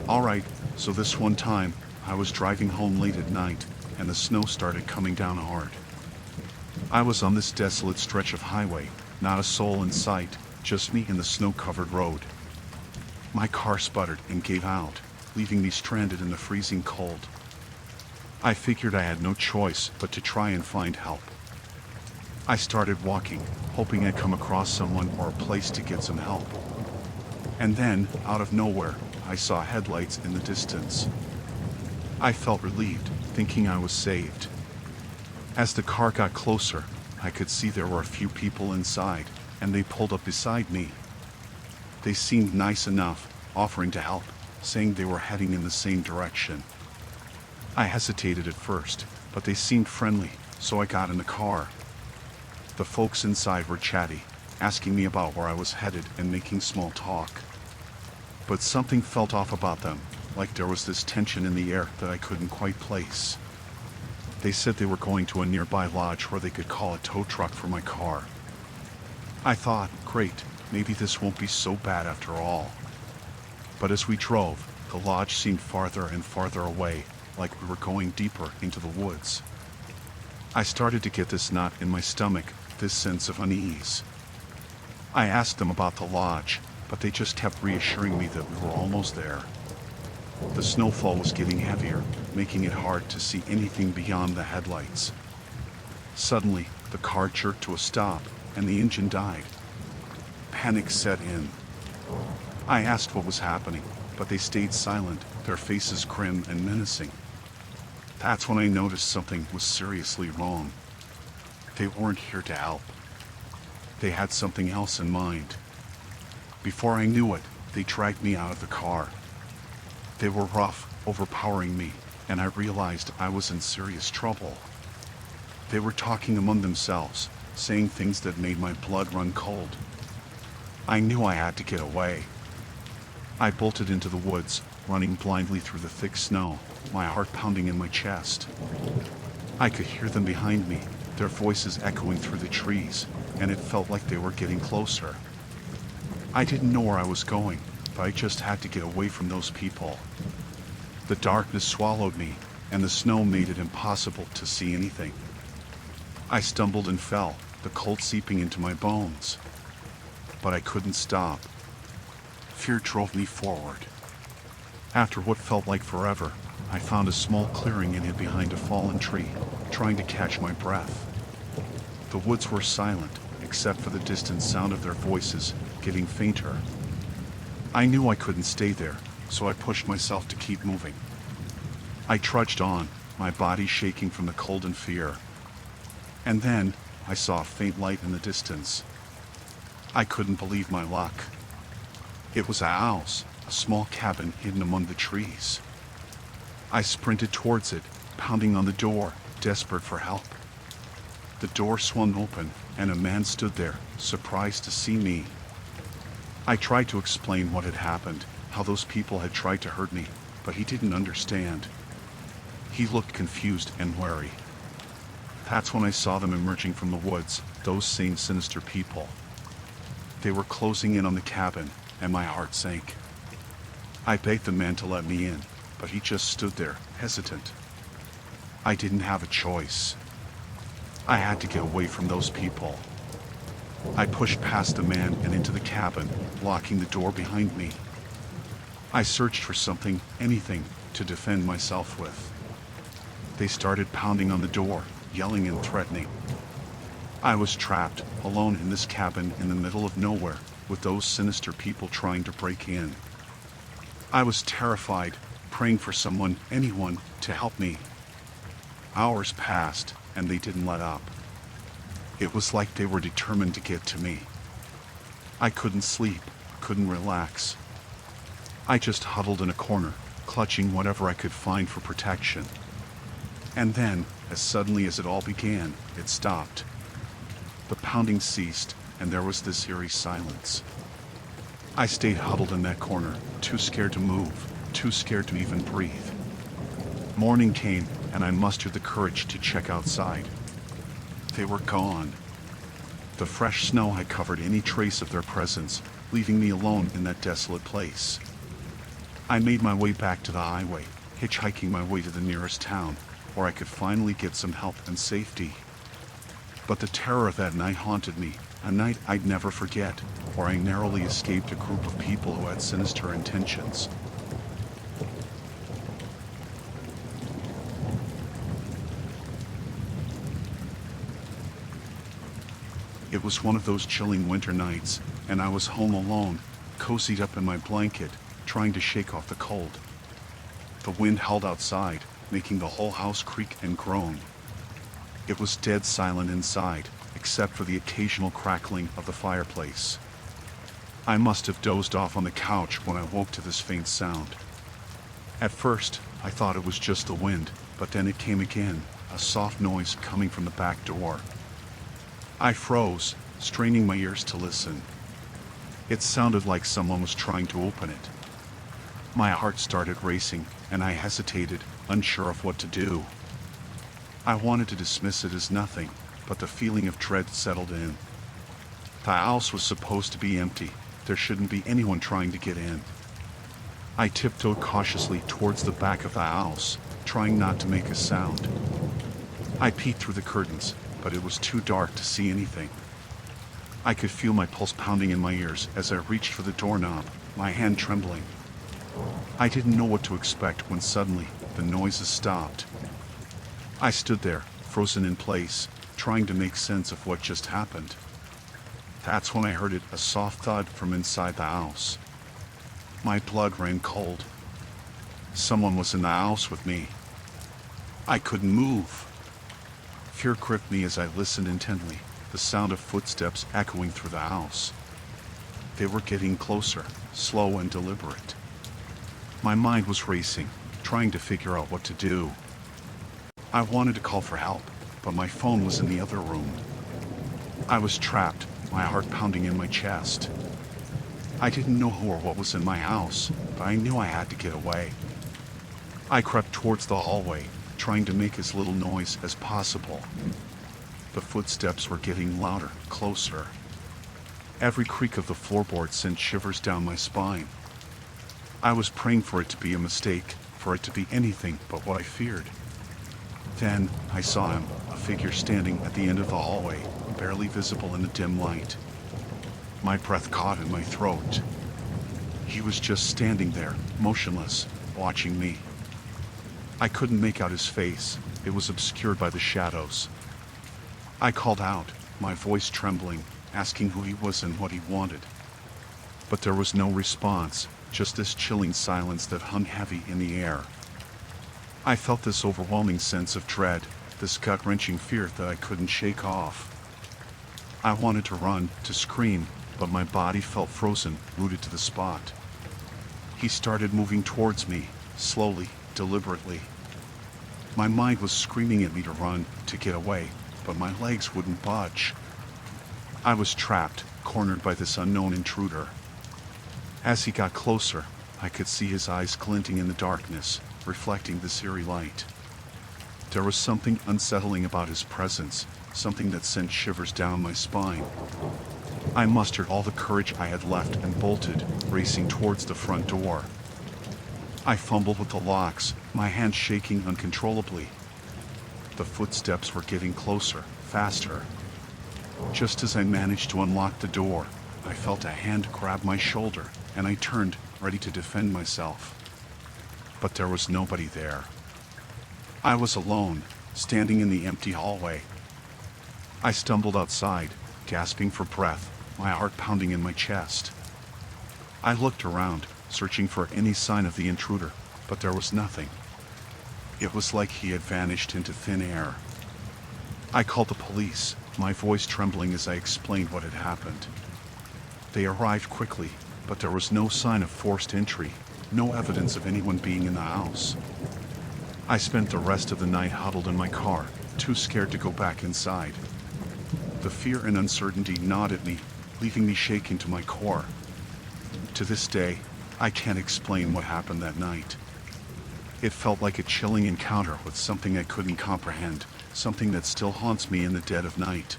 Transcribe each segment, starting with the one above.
Alright, so this one time, I was driving home late at night, and the snow started coming down hard. I was on this desolate stretch of highway, not a soul in sight, just me and the snow-covered road. My car sputtered and gave out, leaving me stranded in the freezing cold. I figured I had no choice but to try and find help. I started walking, hoping I'd come across someone or a place to get some help. And then, out of nowhere, I saw headlights in the distance. I felt relieved, thinking I was saved. As the car got closer, I could see there were a few people inside, and they pulled up beside me. They seemed nice enough, offering to help, saying they were heading in the same direction. I hesitated at first, but they seemed friendly, so I got in the car. The folks inside were chatty, asking me about where I was headed and making small talk. But something felt off about them, like there was this tension in the air that I couldn't quite place. They said they were going to a nearby lodge where they could call a tow truck for my car. I thought, great, maybe this won't be so bad after all. But as we drove, the lodge seemed farther and farther away, like we were going deeper into the woods. I started to get this knot in my stomach, this sense of unease. I asked them about the lodge, but they just kept reassuring me that we were almost there. The snowfall was getting heavier, making it hard to see anything beyond the headlights. Suddenly, the car jerked to a stop, and the engine died. Panic set in. I asked what was happening, but they stayed silent, their faces grim and menacing. That's when I noticed something was seriously wrong. They weren't here to help. They had something else in mind. Before I knew it, they dragged me out of the car. They were rough, overpowering me, and I realized I was in serious trouble. They were talking among themselves, saying things that made my blood run cold. I knew I had to get away. I bolted into the woods, running blindly through the thick snow, my heart pounding in my chest. I could hear them behind me, their voices echoing through the trees, and it felt like they were getting closer. I didn't know where I was going, but I just had to get away from those people. The darkness swallowed me, and the snow made it impossible to see anything. I stumbled and fell, the cold seeping into my bones. But I couldn't stop. Fear drove me forward. After what felt like forever, I found a small clearing and hid behind a fallen tree, trying to catch my breath. The woods were silent, except for the distant sound of their voices, getting fainter. I knew I couldn't stay there, so I pushed myself to keep moving. I trudged on, my body shaking from the cold and fear. And then, I saw a faint light in the distance. I couldn't believe my luck. It was a house, a small cabin hidden among the trees. I sprinted towards it, pounding on the door, desperate for help. The door swung open, and a man stood there, surprised to see me. I tried to explain what had happened, how those people had tried to hurt me, but he didn't understand. He looked confused and wary. That's when I saw them emerging from the woods, those same sinister people. They were closing in on the cabin, and my heart sank. I begged the man to let me in, but he just stood there, hesitant. I didn't have a choice. I had to get away from those people. I pushed past the man and into the cabin, locking the door behind me. I searched for something, anything, to defend myself with. They started pounding on the door, yelling and threatening. I was trapped, alone in this cabin in the middle of nowhere, with those sinister people trying to break in. I was terrified, praying for someone, anyone, to help me. Hours passed, and they didn't let up. It was like they were determined to get to me. I couldn't sleep, couldn't relax. I just huddled in a corner, clutching whatever I could find for protection. And then, as suddenly as it all began, it stopped. The pounding ceased, and there was this eerie silence. I stayed huddled in that corner, too scared to move, too scared to even breathe. Morning came, and I mustered the courage to check outside. They were gone. The fresh snow had covered any trace of their presence, leaving me alone in that desolate place. I made my way back to the highway, hitchhiking my way to the nearest town, where I could finally get some help and safety. But the terror of that night haunted me, a night I'd never forget, where I narrowly escaped a group of people who had sinister intentions. It was one of those chilling winter nights, and I was home alone, cozied up in my blanket, trying to shake off the cold. The wind howled outside, making the whole house creak and groan. It was dead silent inside, except for the occasional crackling of the fireplace. I must have dozed off on the couch when I woke to this faint sound. At first, I thought it was just the wind, but then it came again, a soft noise coming from the back door. I froze, straining my ears to listen. It sounded like someone was trying to open it. My heart started racing, and I hesitated, unsure of what to do. I wanted to dismiss it as nothing, but the feeling of dread settled in. The house was supposed to be empty. There shouldn't be anyone trying to get in. I tiptoed cautiously towards the back of the house, trying not to make a sound. I peeked through the curtains, but it was too dark to see anything. I could feel my pulse pounding in my ears as I reached for the doorknob, my hand trembling. I didn't know what to expect when suddenly the noises stopped. I stood there, frozen in place, trying to make sense of what just happened. That's when I heard it, a soft thud from inside the house. My blood ran cold. Someone was in the house with me. I couldn't move. Fear gripped me as I listened intently, the sound of footsteps echoing through the house. They were getting closer, slow and deliberate. My mind was racing, trying to figure out what to do. I wanted to call for help, but my phone was in the other room. I was trapped, my heart pounding in my chest. I didn't know who or what was in my house, but I knew I had to get away. I crept towards the hallway, trying to make as little noise as possible. The footsteps were getting louder, closer. Every creak of the floorboard sent shivers down my spine. I was praying for it to be a mistake, for it to be anything but what I feared. Then I saw him, a figure standing at the end of the hallway, barely visible in the dim light. My breath caught in my throat. He was just standing there, motionless, watching me. I couldn't make out his face. It was obscured by the shadows. I called out, my voice trembling, asking who he was and what he wanted. But there was no response, just this chilling silence that hung heavy in the air. I felt this overwhelming sense of dread, this gut-wrenching fear that I couldn't shake off. I wanted to run, to scream, but my body felt frozen, rooted to the spot. He started moving towards me, slowly, deliberately. My mind was screaming at me to run, to get away, but my legs wouldn't budge. I was trapped, cornered by this unknown intruder. As he got closer, I could see his eyes glinting in the darkness, reflecting the eerie light. There was something unsettling about his presence, something that sent shivers down my spine. I mustered all the courage I had left and bolted, racing towards the front door. I fumbled with the locks, my hands shaking uncontrollably. The footsteps were getting closer, faster. Just as I managed to unlock the door, I felt a hand grab my shoulder, and I turned, ready to defend myself. But there was nobody there. I was alone, standing in the empty hallway. I stumbled outside, gasping for breath, my heart pounding in my chest. I looked around, searching for any sign of the intruder, but there was nothing. It was like he had vanished into thin air. I called the police, my voice trembling as I explained what had happened. They arrived quickly, but there was no sign of forced entry, no evidence of anyone being in the house. I spent the rest of the night huddled in my car, too scared to go back inside. The fear and uncertainty gnawed at me, leaving me shaken to my core. To this day, I can't explain what happened that night. It felt like a chilling encounter with something I couldn't comprehend, something that still haunts me in the dead of night.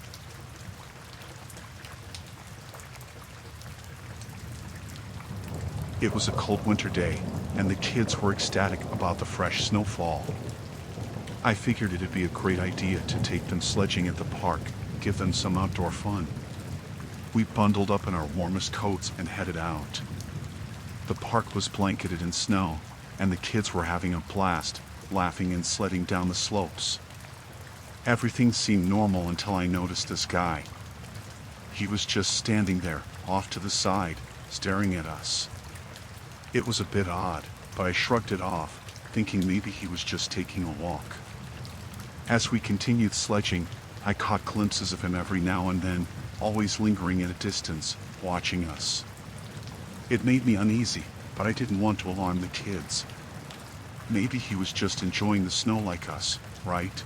It was a cold winter day, and the kids were ecstatic about the fresh snowfall. I figured it'd be a great idea to take them sledging at the park, give them some outdoor fun. We bundled up in our warmest coats and headed out. The park was blanketed in snow, and the kids were having a blast, laughing and sledding down the slopes. Everything seemed normal until I noticed this guy. He was just standing there, off to the side, staring at us. It was a bit odd, but I shrugged it off, thinking maybe he was just taking a walk. As we continued sledging, I caught glimpses of him every now and then, always lingering at a distance, watching us. It made me uneasy, but I didn't want to alarm the kids. Maybe he was just enjoying the snow like us, right?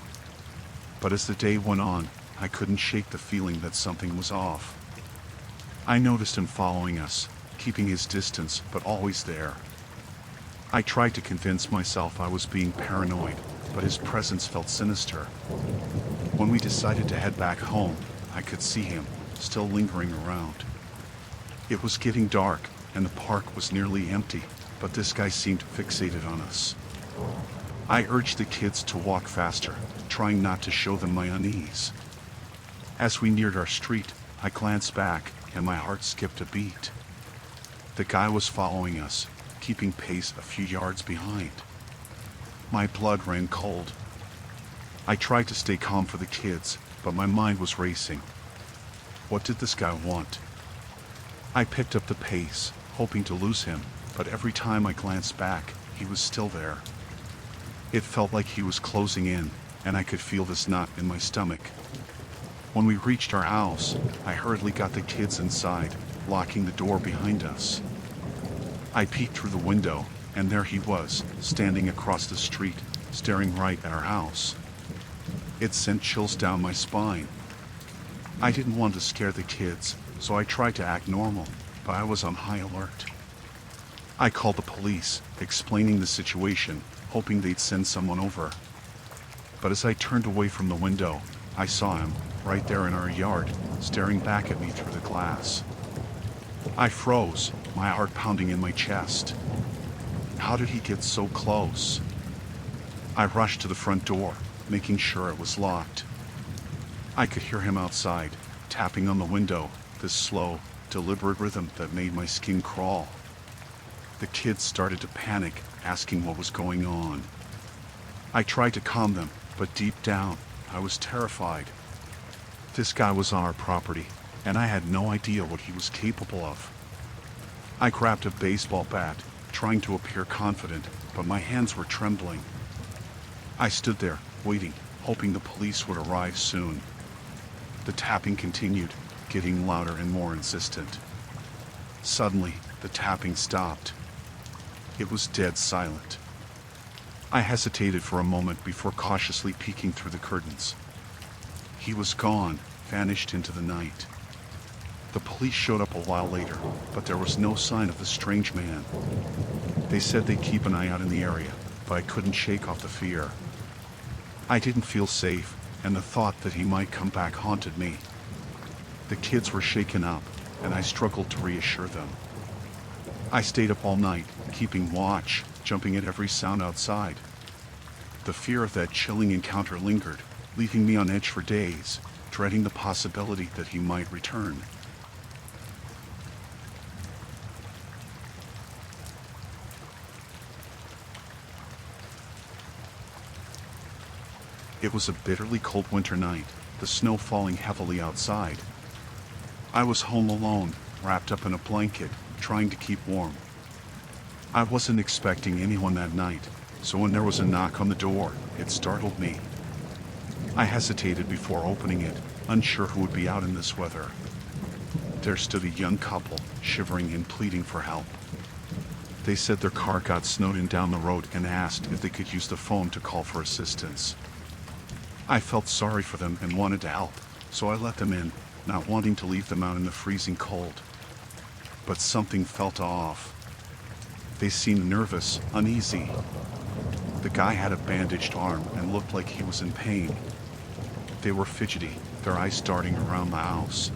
But as the day went on, I couldn't shake the feeling that something was off. I noticed him following us, keeping his distance, but always there. I tried to convince myself I was being paranoid, but his presence felt sinister. When we decided to head back home, I could see him, still lingering around. It was getting dark, and the park was nearly empty, but this guy seemed fixated on us. I urged the kids to walk faster, trying not to show them my unease. As we neared our street, I glanced back, and my heart skipped a beat. The guy was following us, keeping pace a few yards behind. My blood ran cold. I tried to stay calm for the kids, but my mind was racing. What did this guy want? I picked up the pace, hoping to lose him, but every time I glanced back, he was still there. It felt like he was closing in, and I could feel this knot in my stomach. When we reached our house, I hurriedly got the kids inside, locking the door behind us. I peeked through the window, and there he was, standing across the street, staring right at our house. It sent chills down my spine. I didn't want to scare the kids, so I tried to act normal, but I was on high alert. I called the police, explaining the situation, hoping they'd send someone over. But as I turned away from the window, I saw him, right there in our yard, staring back at me through the glass. I froze, my heart pounding in my chest. How did he get so close? I rushed to the front door, making sure it was locked. I could hear him outside, tapping on the window, this slow, deliberate rhythm that made my skin crawl. The kids started to panic, asking what was going on. I tried to calm them, but deep down, I was terrified. This guy was on our property, and I had no idea what he was capable of. I grabbed a baseball bat, trying to appear confident, but my hands were trembling. I stood there, waiting, hoping the police would arrive soon. The tapping continued, getting louder and more insistent. Suddenly, the tapping stopped. It was dead silent. I hesitated for a moment before cautiously peeking through the curtains. He was gone, vanished into the night. The police showed up a while later, but there was no sign of the strange man. They said they'd keep an eye out in the area, but I couldn't shake off the fear. I didn't feel safe, and the thought that he might come back haunted me. The kids were shaken up, and I struggled to reassure them. I stayed up all night, keeping watch, jumping at every sound outside. The fear of that chilling encounter lingered, leaving me on edge for days, dreading the possibility that he might return. It was a bitterly cold winter night, the snow falling heavily outside. I was home alone, wrapped up in a blanket, trying to keep warm. I wasn't expecting anyone that night, so when there was a knock on the door, it startled me. I hesitated before opening it, unsure who would be out in this weather. There stood a young couple, shivering and pleading for help. They said their car got snowed in down the road and asked if they could use the phone to call for assistance. I felt sorry for them and wanted to help, so I let them in, not wanting to leave them out in the freezing cold. But something felt off. They seemed nervous, uneasy. The guy had a bandaged arm and looked like he was in pain. They were fidgety, their eyes darting around the house.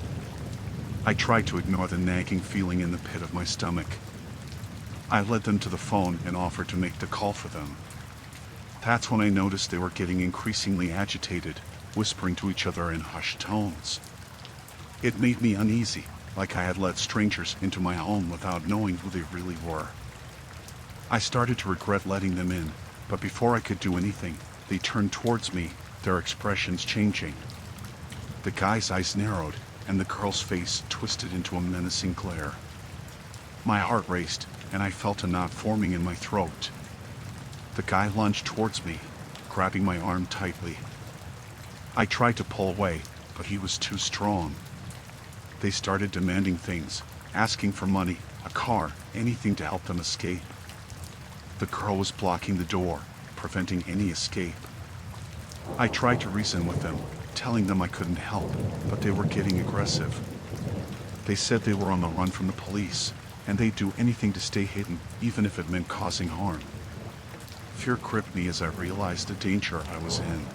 I tried to ignore the nagging feeling in the pit of my stomach. I led them to the phone and offered to make the call for them. That's when I noticed they were getting increasingly agitated, whispering to each other in hushed tones. It made me uneasy, like I had let strangers into my home without knowing who they really were. I started to regret letting them in, but before I could do anything, they turned towards me, their expressions changing. The guy's eyes narrowed, and the girl's face twisted into a menacing glare. My heart raced, and I felt a knot forming in my throat. The guy lunged towards me, grabbing my arm tightly. I tried to pull away, but he was too strong. They started demanding things, asking for money, a car, anything to help them escape. The girl was blocking the door, preventing any escape. I tried to reason with them, telling them I couldn't help, but they were getting aggressive. They said they were on the run from the police, and they'd do anything to stay hidden, even if it meant causing harm. Fear gripped me as I realized the danger I was in.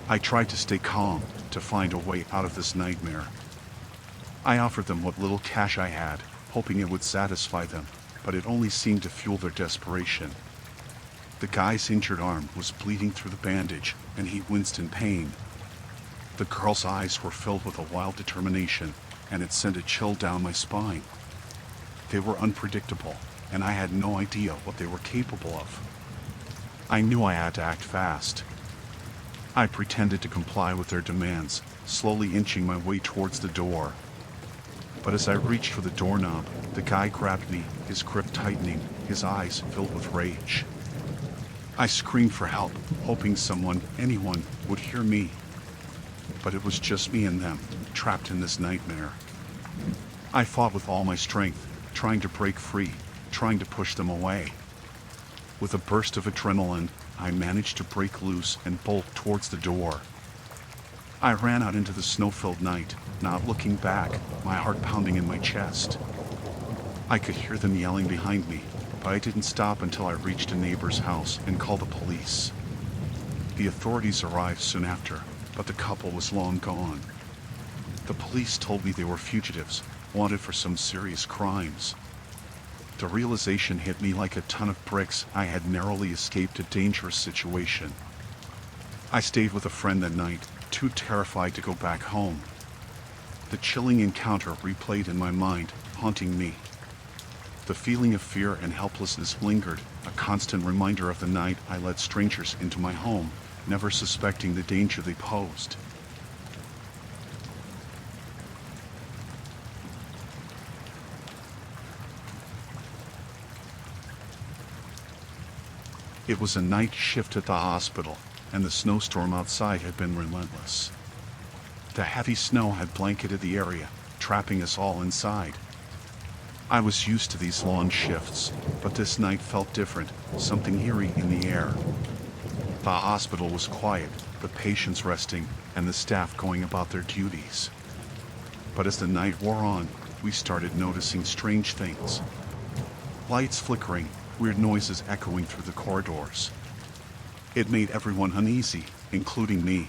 I tried to stay calm, to find a way out of this nightmare. I offered them what little cash I had, hoping it would satisfy them, but it only seemed to fuel their desperation. The guy's injured arm was bleeding through the bandage, and he winced in pain. The girl's eyes were filled with a wild determination, and it sent a chill down my spine. They were unpredictable, and I had no idea what they were capable of. I knew I had to act fast. I pretended to comply with their demands, slowly inching my way towards the door. But as I reached for the doorknob, the guy grabbed me, his grip tightening, his eyes filled with rage. I screamed for help, hoping someone, anyone, would hear me. But it was just me and them, trapped in this nightmare. I fought with all my strength, trying to break free, trying to push them away. With a burst of adrenaline, I managed to break loose and bolt towards the door. I ran out into the snow-filled night, not looking back, my heart pounding in my chest. I could hear them yelling behind me, but I didn't stop until I reached a neighbor's house and called the police. The authorities arrived soon after, but the couple was long gone. The police told me they were fugitives, wanted for some serious crimes. The realization hit me like a ton of bricks. I had narrowly escaped a dangerous situation. I stayed with a friend that night, too terrified to go back home. The chilling encounter replayed in my mind, haunting me. The feeling of fear and helplessness lingered, a constant reminder of the night I let strangers into my home, never suspecting the danger they posed. It was a night shift at the hospital, and the snowstorm outside had been relentless. The heavy snow had blanketed the area, trapping us all inside. I was used to these long shifts, but this night felt different, something eerie in the air. The hospital was quiet, the patients resting, and the staff going about their duties. But as the night wore on, we started noticing strange things. Lights flickering, weird noises echoing through the corridors. It made everyone uneasy, including me.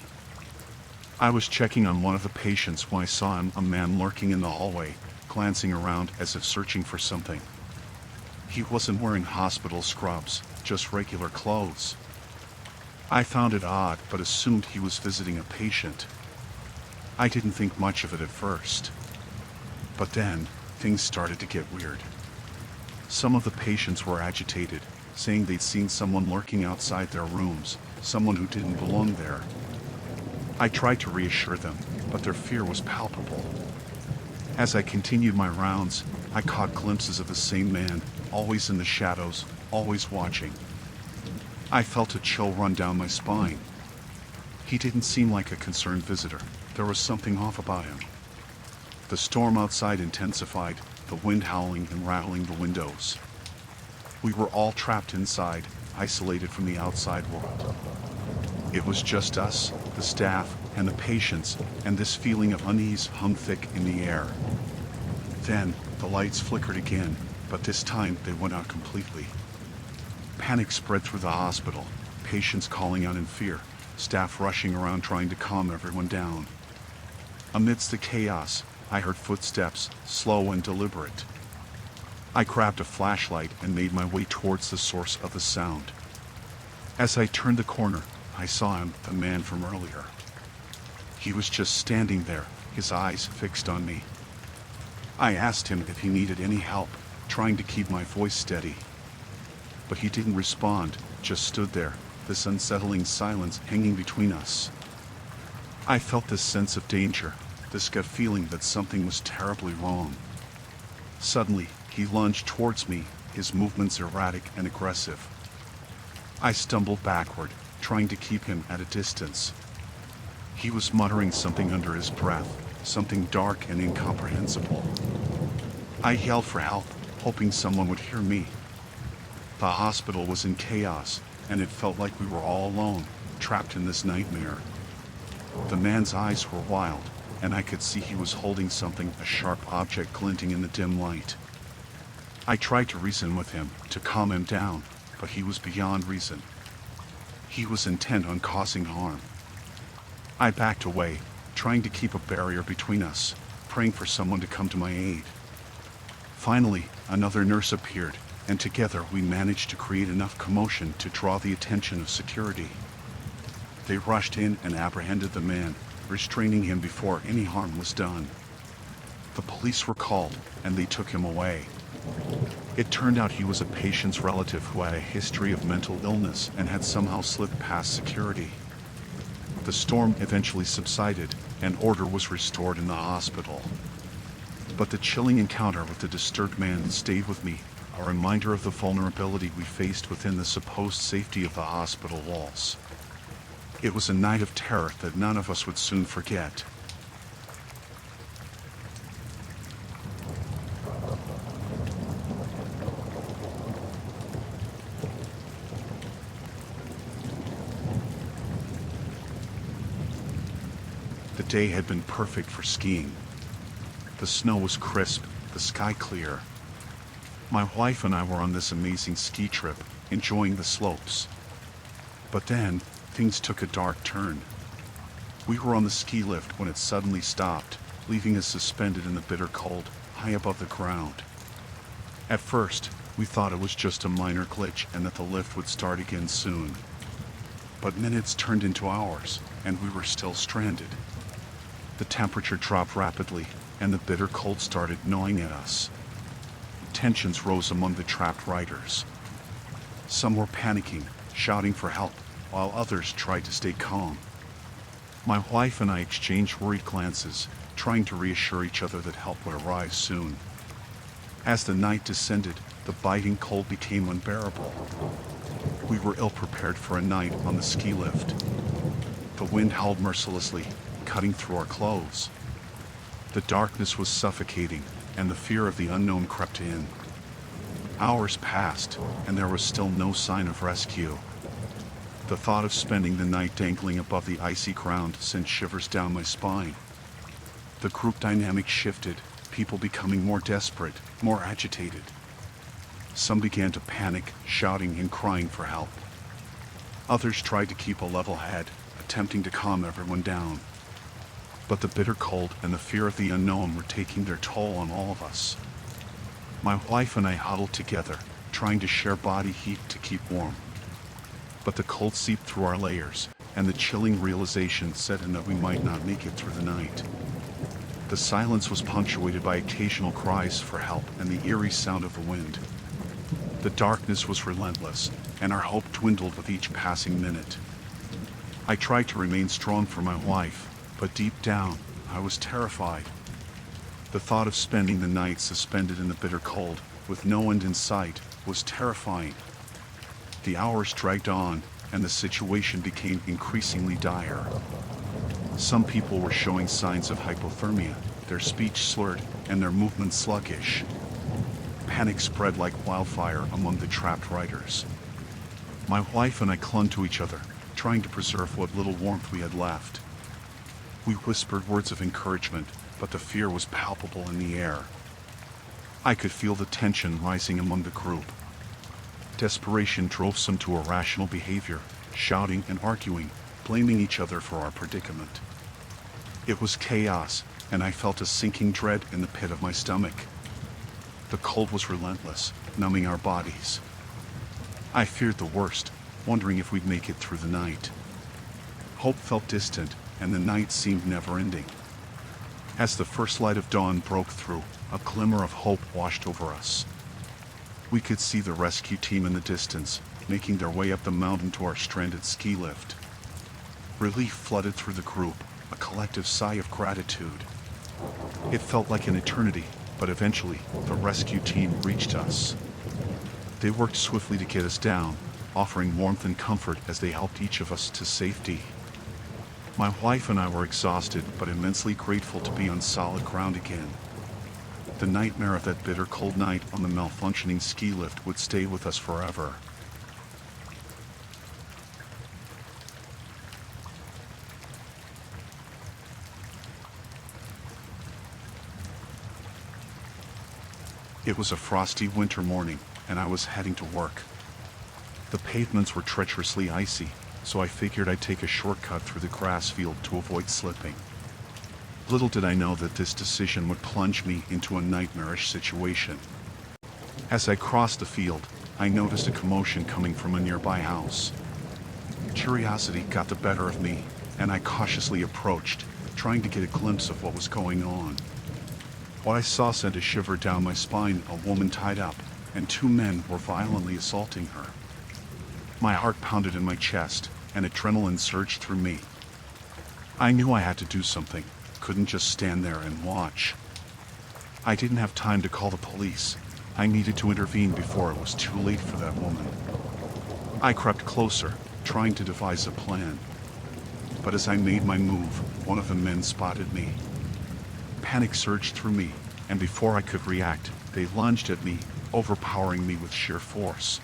I was checking on one of the patients when I saw a man lurking in the hallway, glancing around as if searching for something. He wasn't wearing hospital scrubs, just regular clothes. I found it odd, but assumed he was visiting a patient. I didn't think much of it at first. But then, things started to get weird. Some of the patients were agitated, saying they'd seen someone lurking outside their rooms, someone who didn't belong there. I tried to reassure them, but their fear was palpable. As I continued my rounds, I caught glimpses of the same man, always in the shadows, always watching. I felt a chill run down my spine. He didn't seem like a concerned visitor. There was something off about him. The storm outside intensified, the wind howling and rattling the windows. We were all trapped inside, isolated from the outside world. It was just us, the staff, and the patients, and this feeling of unease hung thick in the air. Then, the lights flickered again, but this time they went out completely. Panic spread through the hospital, patients calling out in fear, staff rushing around trying to calm everyone down. Amidst the chaos, I heard footsteps, slow and deliberate. I grabbed a flashlight and made my way towards the source of the sound. As I turned the corner, I saw him, the man from earlier. He was just standing there, his eyes fixed on me. I asked him if he needed any help, trying to keep my voice steady. But he didn't respond, just stood there, this unsettling silence hanging between us. I felt this sense of danger, this gut feeling that something was terribly wrong. Suddenly, he lunged towards me, his movements erratic and aggressive. I stumbled backward, trying to keep him at a distance. He was muttering something under his breath, something dark and incomprehensible. I yelled for help, hoping someone would hear me. The hospital was in chaos, and it felt like we were all alone, trapped in this nightmare. The man's eyes were wild, and I could see he was holding something, a sharp object glinting in the dim light. I tried to reason with him, to calm him down, but he was beyond reason. He was intent on causing harm. I backed away, trying to keep a barrier between us, praying for someone to come to my aid. Finally, another nurse appeared, and together we managed to create enough commotion to draw the attention of security. They rushed in and apprehended the man, restraining him before any harm was done. The police were called, and they took him away. It turned out he was a patient's relative who had a history of mental illness and had somehow slipped past security. The storm eventually subsided, and order was restored in the hospital. But the chilling encounter with the disturbed man stayed with me, a reminder of the vulnerability we faced within the supposed safety of the hospital walls. It was a night of terror that none of us would soon forget. The day had been perfect for skiing. The snow was crisp, the sky clear. My wife and I were on this amazing ski trip, enjoying the slopes. But then, things took a dark turn. We were on the ski lift when it suddenly stopped, leaving us suspended in the bitter cold, high above the ground. At first, we thought it was just a minor glitch and that the lift would start again soon. But minutes turned into hours, and we were still stranded. The temperature dropped rapidly, and the bitter cold started gnawing at us. Tensions rose among the trapped riders. Some were panicking, shouting for help, while others tried to stay calm. My wife and I exchanged worried glances, trying to reassure each other that help would arrive soon. As the night descended, the biting cold became unbearable. We were ill-prepared for a night on the ski lift. The wind howled mercilessly, cutting through our clothes. The darkness was suffocating, and the fear of the unknown crept in. Hours passed, and there was still no sign of rescue. The thought of spending the night dangling above the icy ground sent shivers down my spine. The group dynamic shifted, people becoming more desperate, more agitated. Some began to panic, shouting and crying for help. Others tried to keep a level head, attempting to calm everyone down. But the bitter cold and the fear of the unknown were taking their toll on all of us. My wife and I huddled together, trying to share body heat to keep warm. But the cold seeped through our layers, and the chilling realization set in that we might not make it through the night. The silence was punctuated by occasional cries for help and the eerie sound of the wind. The darkness was relentless, and our hope dwindled with each passing minute. I tried to remain strong for my wife, but deep down, I was terrified. The thought of spending the night suspended in the bitter cold, with no end in sight, was terrifying. The hours dragged on, and the situation became increasingly dire. Some people were showing signs of hypothermia, their speech slurred, and their movements sluggish. Panic spread like wildfire among the trapped riders. My wife and I clung to each other, trying to preserve what little warmth we had left. We whispered words of encouragement, but the fear was palpable in the air. I could feel the tension rising among the group. Desperation drove some to irrational behavior, shouting and arguing, blaming each other for our predicament. It was chaos, and I felt a sinking dread in the pit of my stomach. The cold was relentless, numbing our bodies. I feared the worst, wondering if we'd make it through the night. Hope felt distant, and the night seemed never-ending. As the first light of dawn broke through, a glimmer of hope washed over us. We could see the rescue team in the distance, making their way up the mountain to our stranded ski lift. Relief flooded through the group, a collective sigh of gratitude. It felt like an eternity, but eventually, the rescue team reached us. They worked swiftly to get us down, offering warmth and comfort as they helped each of us to safety. My wife and I were exhausted, but immensely grateful to be on solid ground again. The nightmare of that bitter cold night on the malfunctioning ski lift would stay with us forever. It was a frosty winter morning, and I was heading to work. The pavements were treacherously icy, so I figured I'd take a shortcut through the grass field to avoid slipping. Little did I know that this decision would plunge me into a nightmarish situation. As I crossed the field, I noticed a commotion coming from a nearby house. Curiosity got the better of me, and I cautiously approached, trying to get a glimpse of what was going on. What I saw sent a shiver down my spine. A woman tied up, and two men were violently assaulting her. My heart pounded in my chest, and adrenaline surged through me. I knew I had to do something, couldn't just stand there and watch. I didn't have time to call the police. I needed to intervene before it was too late for that woman. I crept closer, trying to devise a plan. But as I made my move, one of the men spotted me. Panic surged through me, and before I could react, they lunged at me, overpowering me with sheer force.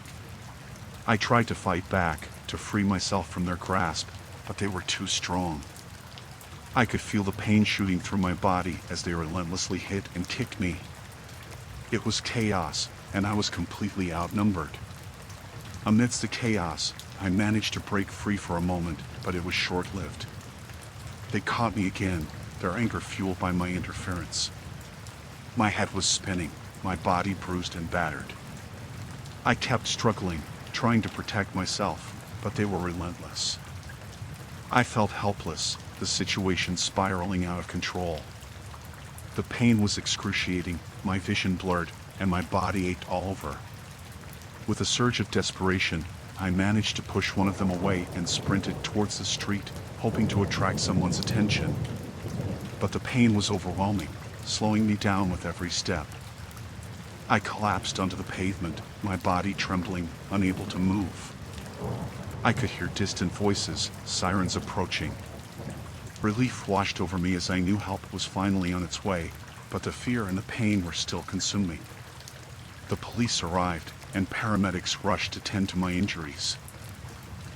I tried to fight back, to free myself from their grasp, but they were too strong. I could feel the pain shooting through my body as they relentlessly hit and kicked me. It was chaos, and I was completely outnumbered. Amidst the chaos, I managed to break free for a moment, but it was short-lived. They caught me again, their anger fueled by my interference. My head was spinning, my body bruised and battered. I kept struggling, trying to protect myself, but they were relentless. I felt helpless, the situation spiraling out of control. The pain was excruciating, my vision blurred, and my body ached all over. With a surge of desperation, I managed to push one of them away and sprinted towards the street, hoping to attract someone's attention. But the pain was overwhelming, slowing me down with every step. I collapsed onto the pavement, my body trembling, unable to move. I could hear distant voices, sirens approaching. Relief washed over me as I knew help was finally on its way, but the fear and the pain were still consuming. The police arrived, and paramedics rushed to tend to my injuries.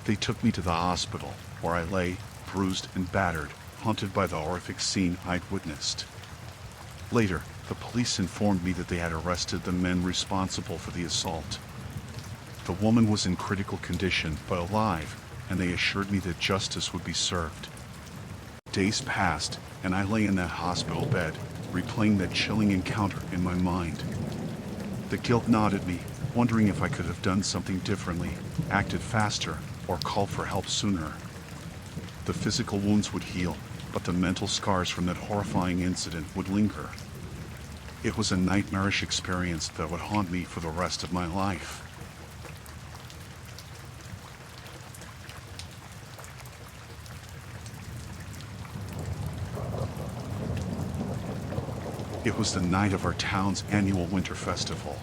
They took me to the hospital, where I lay, bruised and battered, haunted by the horrific scene I'd witnessed. Later, the police informed me that they had arrested the men responsible for the assault. The woman was in critical condition, but alive, and they assured me that justice would be served. Days passed, and I lay in that hospital bed, replaying that chilling encounter in my mind. The guilt gnawed at me, wondering if I could have done something differently, acted faster, or called for help sooner. The physical wounds would heal, but the mental scars from that horrifying incident would linger. It was a nightmarish experience that would haunt me for the rest of my life. It was the night of our town's annual winter festival.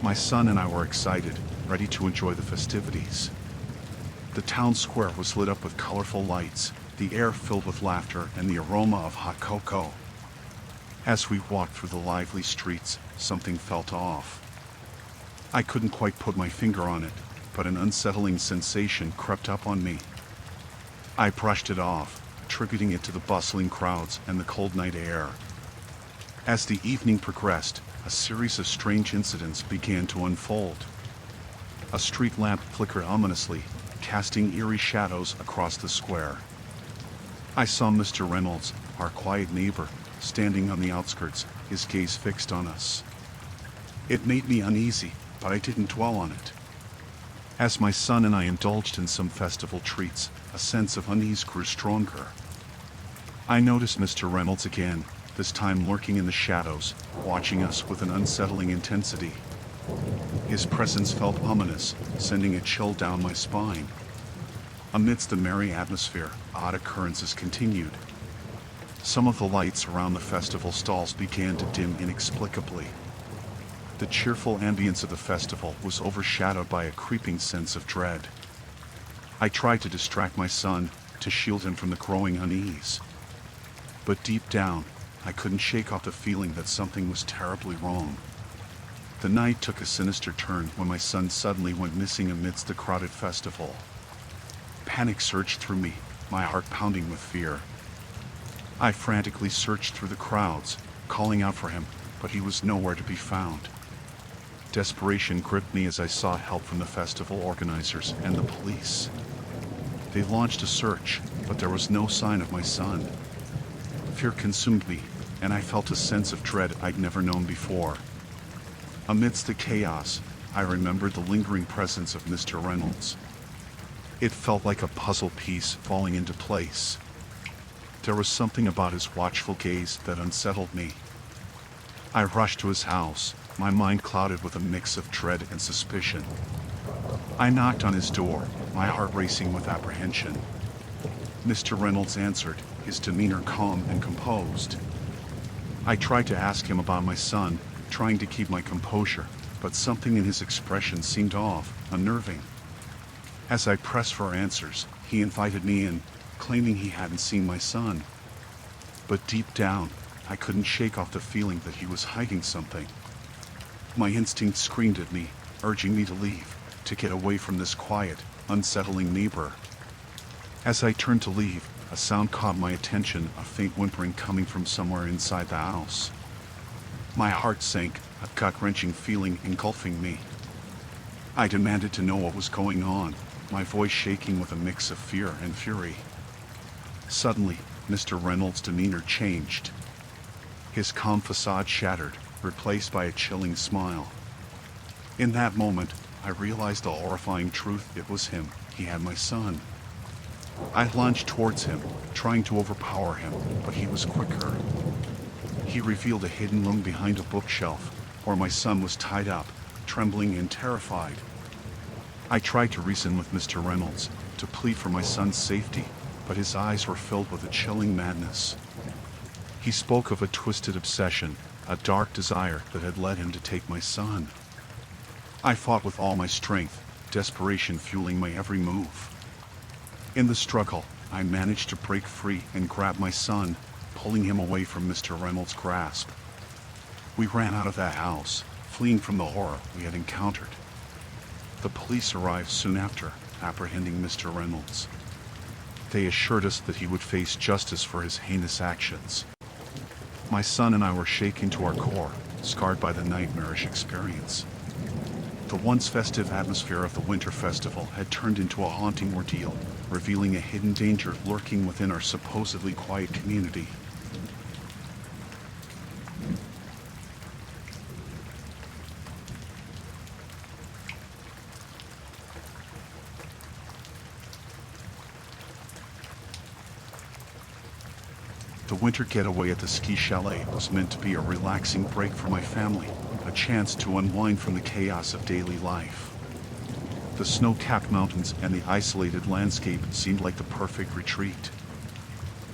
My son and I were excited, ready to enjoy the festivities. The town square was lit up with colorful lights, the air filled with laughter and the aroma of hot cocoa. As we walked through the lively streets, something felt off. I couldn't quite put my finger on it, but an unsettling sensation crept up on me. I brushed it off, attributing it to the bustling crowds and the cold night air. As the evening progressed, a series of strange incidents began to unfold. A street lamp flickered ominously, casting eerie shadows across the square. I saw Mr. Reynolds, our quiet neighbor, standing on the outskirts, his gaze fixed on us. It made me uneasy, but I didn't dwell on it. As my son and I indulged in some festival treats, a sense of unease grew stronger. I noticed Mr. Reynolds again, this time lurking in the shadows, watching us with an unsettling intensity. His presence felt ominous, sending a chill down my spine. Amidst the merry atmosphere, odd occurrences continued. Some of the lights around the festival stalls began to dim inexplicably. The cheerful ambience of the festival was overshadowed by a creeping sense of dread. I tried to distract my son, to shield him from the growing unease. But deep down, I couldn't shake off the feeling that something was terribly wrong. The night took a sinister turn when my son suddenly went missing amidst the crowded festival. Panic surged through me, my heart pounding with fear. I frantically searched through the crowds, calling out for him, but he was nowhere to be found. Desperation gripped me as I sought help from the festival organizers and the police. They launched a search, but there was no sign of my son. Fear consumed me, and I felt a sense of dread I'd never known before. Amidst the chaos, I remembered the lingering presence of Mr. Reynolds. It felt like a puzzle piece falling into place. There was something about his watchful gaze that unsettled me. I rushed to his house, my mind clouded with a mix of dread and suspicion. I knocked on his door, my heart racing with apprehension. Mr. Reynolds answered, his demeanor calm and composed. I tried to ask him about my son, trying to keep my composure, but something in his expression seemed off, unnerving. As I pressed for answers, he invited me in, claiming he hadn't seen my son. But deep down, I couldn't shake off the feeling that he was hiding something. My instinct screamed at me, urging me to leave, to get away from this quiet, unsettling neighbor. As I turned to leave, a sound caught my attention, a faint whimpering coming from somewhere inside the house. My heart sank, a gut-wrenching feeling engulfing me. I demanded to know what was going on, my voice shaking with a mix of fear and fury. Suddenly, Mr. Reynolds' demeanor changed. His calm facade shattered, replaced by a chilling smile. In that moment, I realized the horrifying truth. It was him. He had my son. I lunged towards him, trying to overpower him, but he was quicker. He revealed a hidden room behind a bookshelf, where my son was tied up, trembling and terrified. I tried to reason with Mr. Reynolds, to plead for my son's safety, but his eyes were filled with a chilling madness. He spoke of a twisted obsession, a dark desire that had led him to take my son. I fought with all my strength, desperation fueling my every move. In the struggle, I managed to break free and grab my son, pulling him away from Mr. Reynolds' grasp. We ran out of that house, fleeing from the horror we had encountered. The police arrived soon after, apprehending Mr. Reynolds. They assured us that he would face justice for his heinous actions. My son and I were shaken to our core, scarred by the nightmarish experience. The once festive atmosphere of the winter festival had turned into a haunting ordeal, revealing a hidden danger lurking within our supposedly quiet community. The winter getaway at the ski chalet was meant to be a relaxing break for my family, a chance to unwind from the chaos of daily life. The snow-capped mountains and the isolated landscape seemed like the perfect retreat.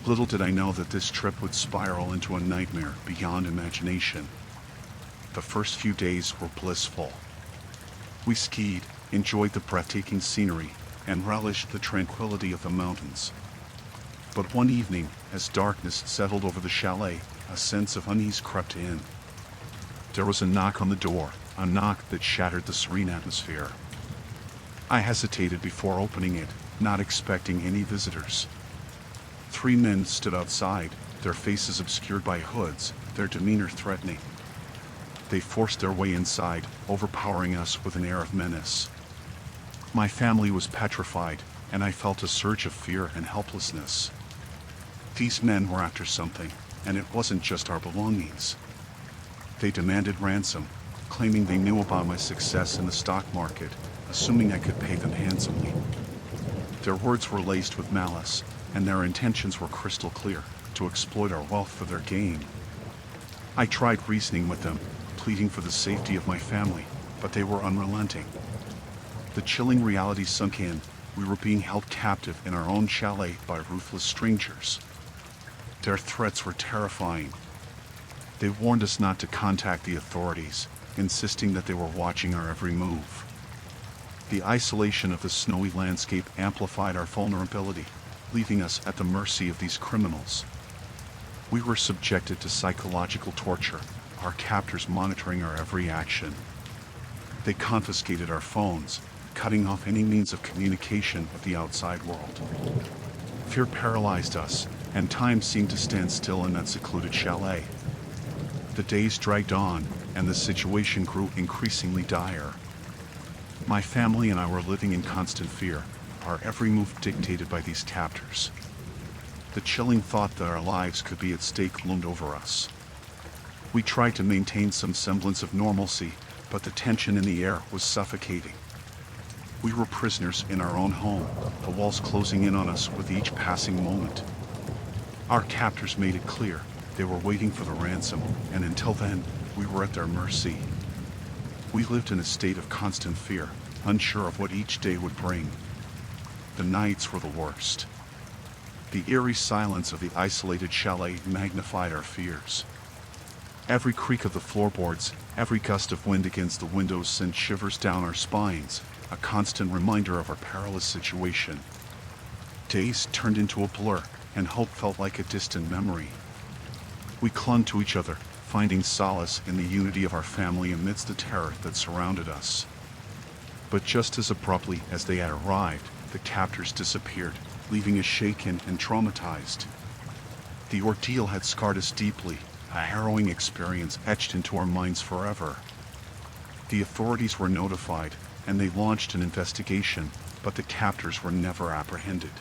Little did I know that this trip would spiral into a nightmare beyond imagination. The first few days were blissful. We skied, enjoyed the breathtaking scenery, and relished the tranquility of the mountains. But one evening, as darkness settled over the chalet, a sense of unease crept in. There was a knock on the door, a knock that shattered the serene atmosphere. I hesitated before opening it, not expecting any visitors. 3 men stood outside, their faces obscured by hoods, their demeanor threatening. They forced their way inside, overpowering us with an air of menace. My family was petrified, and I felt a surge of fear and helplessness. These men were after something, and it wasn't just our belongings. They demanded ransom, claiming they knew about my success in the stock market, assuming I could pay them handsomely. Their words were laced with malice, and their intentions were crystal clear: to exploit our wealth for their gain. I tried reasoning with them, pleading for the safety of my family, but they were unrelenting. The chilling reality sunk in. We were being held captive in our own chalet by ruthless strangers. Their threats were terrifying. They warned us not to contact the authorities, insisting that they were watching our every move. The isolation of the snowy landscape amplified our vulnerability, leaving us at the mercy of these criminals. We were subjected to psychological torture, our captors monitoring our every action. They confiscated our phones, cutting off any means of communication with the outside world. Fear paralyzed us, and time seemed to stand still in that secluded chalet. The days dragged on, and the situation grew increasingly dire. My family and I were living in constant fear, our every move dictated by these captors. The chilling thought that our lives could be at stake loomed over us. We tried to maintain some semblance of normalcy, but the tension in the air was suffocating. We were prisoners in our own home, the walls closing in on us with each passing moment. Our captors made it clear they were waiting for the ransom, and until then, we were at their mercy. We lived in a state of constant fear, unsure of what each day would bring. The nights were the worst. The eerie silence of the isolated chalet magnified our fears. Every creak of the floorboards, every gust of wind against the windows sent shivers down our spines, a constant reminder of our perilous situation. Days turned into a blur, and hope felt like a distant memory. We clung to each other, finding solace in the unity of our family amidst the terror that surrounded us. But just as abruptly as they had arrived, the captors disappeared, leaving us shaken and traumatized. The ordeal had scarred us deeply, a harrowing experience etched into our minds forever. The authorities were notified, and they launched an investigation, but the captors were never apprehended.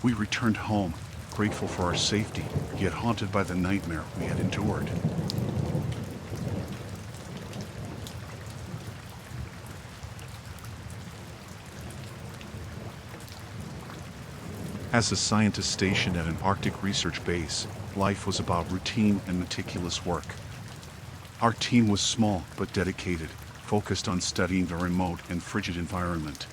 We returned home, grateful for our safety, yet haunted by the nightmare we had endured. As a scientist stationed at an Arctic research base, life was about routine and meticulous work. Our team was small but dedicated, focused on studying the remote and frigid environment.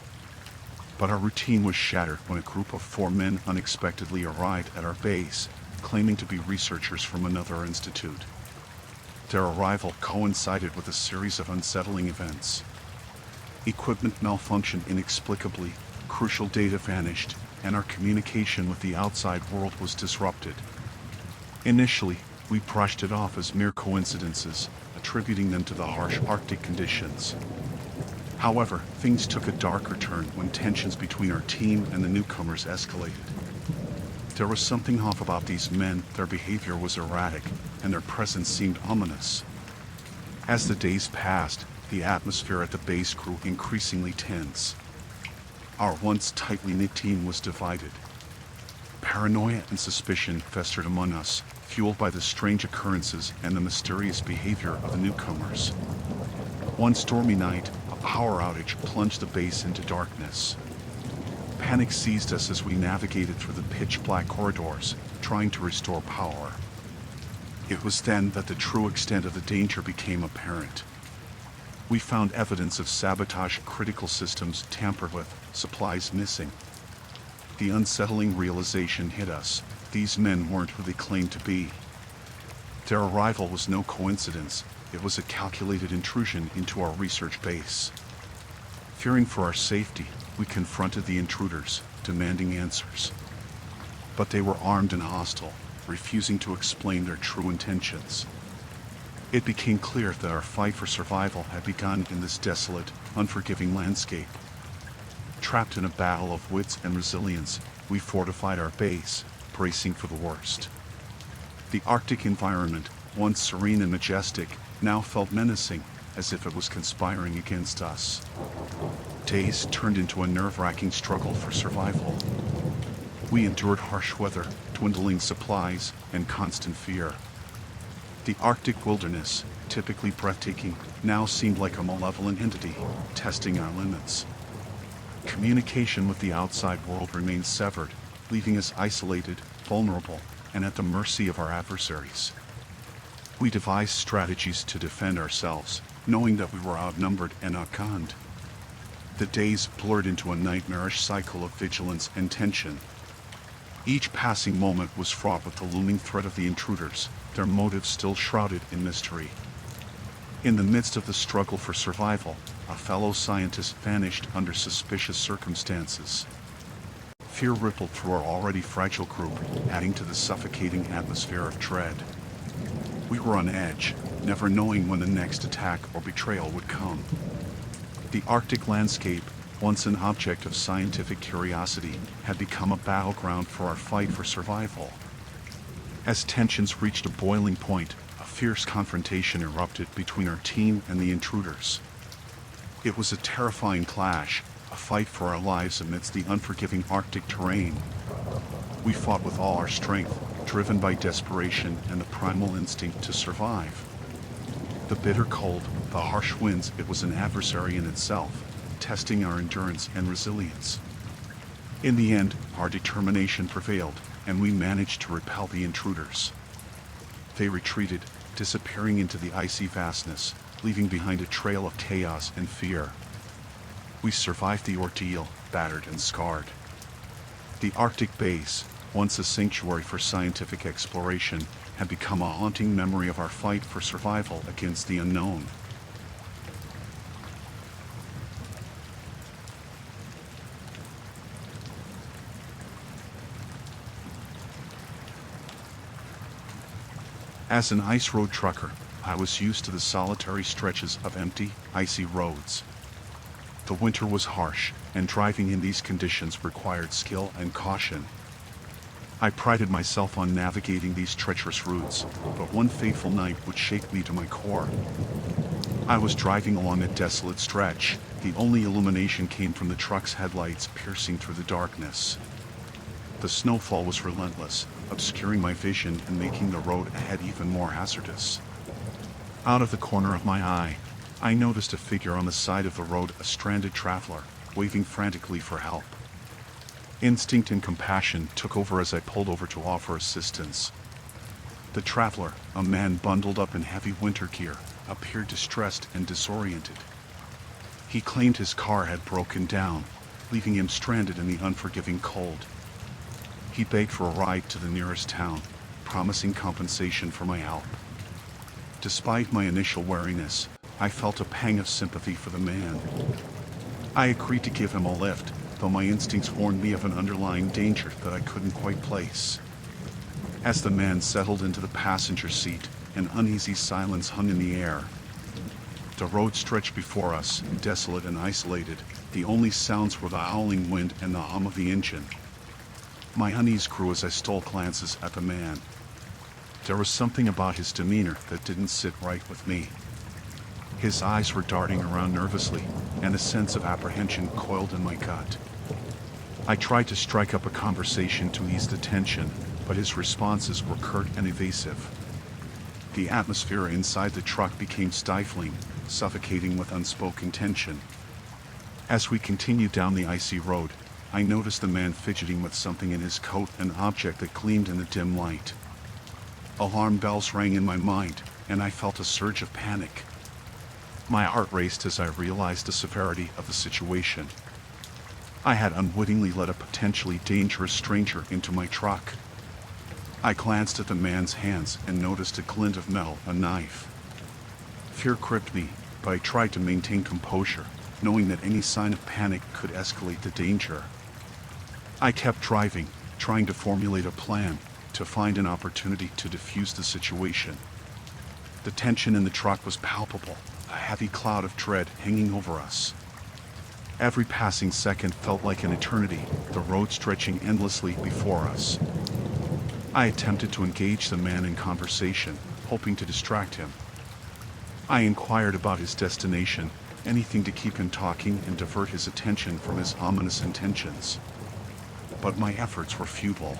But our routine was shattered when a group of 4 men unexpectedly arrived at our base, claiming to be researchers from another institute. Their arrival coincided with a series of unsettling events. Equipment malfunctioned inexplicably, crucial data vanished, and our communication with the outside world was disrupted. Initially, we brushed it off as mere coincidences, attributing them to the harsh Arctic conditions. However, things took a darker turn when tensions between our team and the newcomers escalated. There was something off about these men, their behavior was erratic, and their presence seemed ominous. As the days passed, the atmosphere at the base grew increasingly tense. Our once tightly knit team was divided. Paranoia and suspicion festered among us, fueled by the strange occurrences and the mysterious behavior of the newcomers. One stormy night, a power outage plunged the base into darkness. Panic seized us as we navigated through the pitch-black corridors, trying to restore power. It was then that the true extent of the danger became apparent. We found evidence of sabotage, critical systems tampered with, supplies missing. The unsettling realization hit us: these men weren't who they claimed to be. Their arrival was no coincidence, it was a calculated intrusion into our research base. Fearing for our safety, we confronted the intruders, demanding answers. But they were armed and hostile, refusing to explain their true intentions. It became clear that our fight for survival had begun in this desolate, unforgiving landscape. Trapped in a battle of wits and resilience, we fortified our base, bracing for the worst. The Arctic environment, once serene and majestic, now felt menacing, as if it was conspiring against us. Days turned into a nerve-wracking struggle for survival. We endured harsh weather, dwindling supplies, and constant fear. The Arctic wilderness, typically breathtaking, now seemed like a malevolent entity, testing our limits. Communication with the outside world remained severed, leaving us isolated, vulnerable, and at the mercy of our adversaries. We devised strategies to defend ourselves, knowing that we were outnumbered and outgunned. The days blurred into a nightmarish cycle of vigilance and tension. Each passing moment was fraught with the looming threat of the intruders, their motives still shrouded in mystery. In the midst of the struggle for survival, a fellow scientist vanished under suspicious circumstances. Fear rippled through our already fragile group, adding to the suffocating atmosphere of dread. We were on edge, never knowing when the next attack or betrayal would come. The Arctic landscape, once an object of scientific curiosity, had become a battleground for our fight for survival. As tensions reached a boiling point, a fierce confrontation erupted between our team and the intruders. It was a terrifying clash, a fight for our lives amidst the unforgiving Arctic terrain. We fought with all our strength, driven by desperation and the primal instinct to survive. The bitter cold, the harsh winds, it was an adversary in itself, testing our endurance and resilience. In the end, our determination prevailed, and we managed to repel the intruders. They retreated, disappearing into the icy vastness, leaving behind a trail of chaos and fear. We survived the ordeal, battered and scarred. The Arctic base, once a sanctuary for scientific exploration, had become a haunting memory of our fight for survival against the unknown. As an ice road trucker, I was used to the solitary stretches of empty, icy roads. The winter was harsh, and driving in these conditions required skill and caution. I prided myself on navigating these treacherous routes, but one fateful night would shake me to my core. I was driving along a desolate stretch. The only illumination came from the truck's headlights piercing through the darkness. The snowfall was relentless, obscuring my vision and making the road ahead even more hazardous. Out of the corner of my eye, I noticed a figure on the side of the road, a stranded traveler, waving frantically for help. Instinct and compassion took over as I pulled over to offer assistance. The traveler, a man bundled up in heavy winter gear, appeared distressed and disoriented. He claimed his car had broken down, leaving him stranded in the unforgiving cold. He begged for a ride to the nearest town, promising compensation for my help. Despite my initial wariness, I felt a pang of sympathy for the man. I agreed to give him a lift, though my instincts warned me of an underlying danger that I couldn't quite place. As the man settled into the passenger seat, an uneasy silence hung in the air. The road stretched before us, desolate and isolated. The only sounds were the howling wind and the hum of the engine. My unease grew as I stole glances at the man. There was something about his demeanor that didn't sit right with me. His eyes were darting around nervously, and a sense of apprehension coiled in my gut. I tried to strike up a conversation to ease the tension, but his responses were curt and evasive. The atmosphere inside the truck became stifling, suffocating with unspoken tension. As we continued down the icy road, I noticed the man fidgeting with something in his coat, an object that gleamed in the dim light. Alarm bells rang in my mind, and I felt a surge of panic. My heart raced as I realized the severity of the situation. I had unwittingly let a potentially dangerous stranger into my truck. I glanced at the man's hands and noticed a glint of metal, a knife. Fear gripped me, but I tried to maintain composure, knowing that any sign of panic could escalate the danger. I kept driving, trying to formulate a plan, to find an opportunity to defuse the situation. The tension in the truck was palpable, a heavy cloud of dread hanging over us. Every passing second felt like an eternity, the road stretching endlessly before us. I attempted to engage the man in conversation, hoping to distract him. I inquired about his destination, anything to keep him talking and divert his attention from his ominous intentions. But my efforts were futile.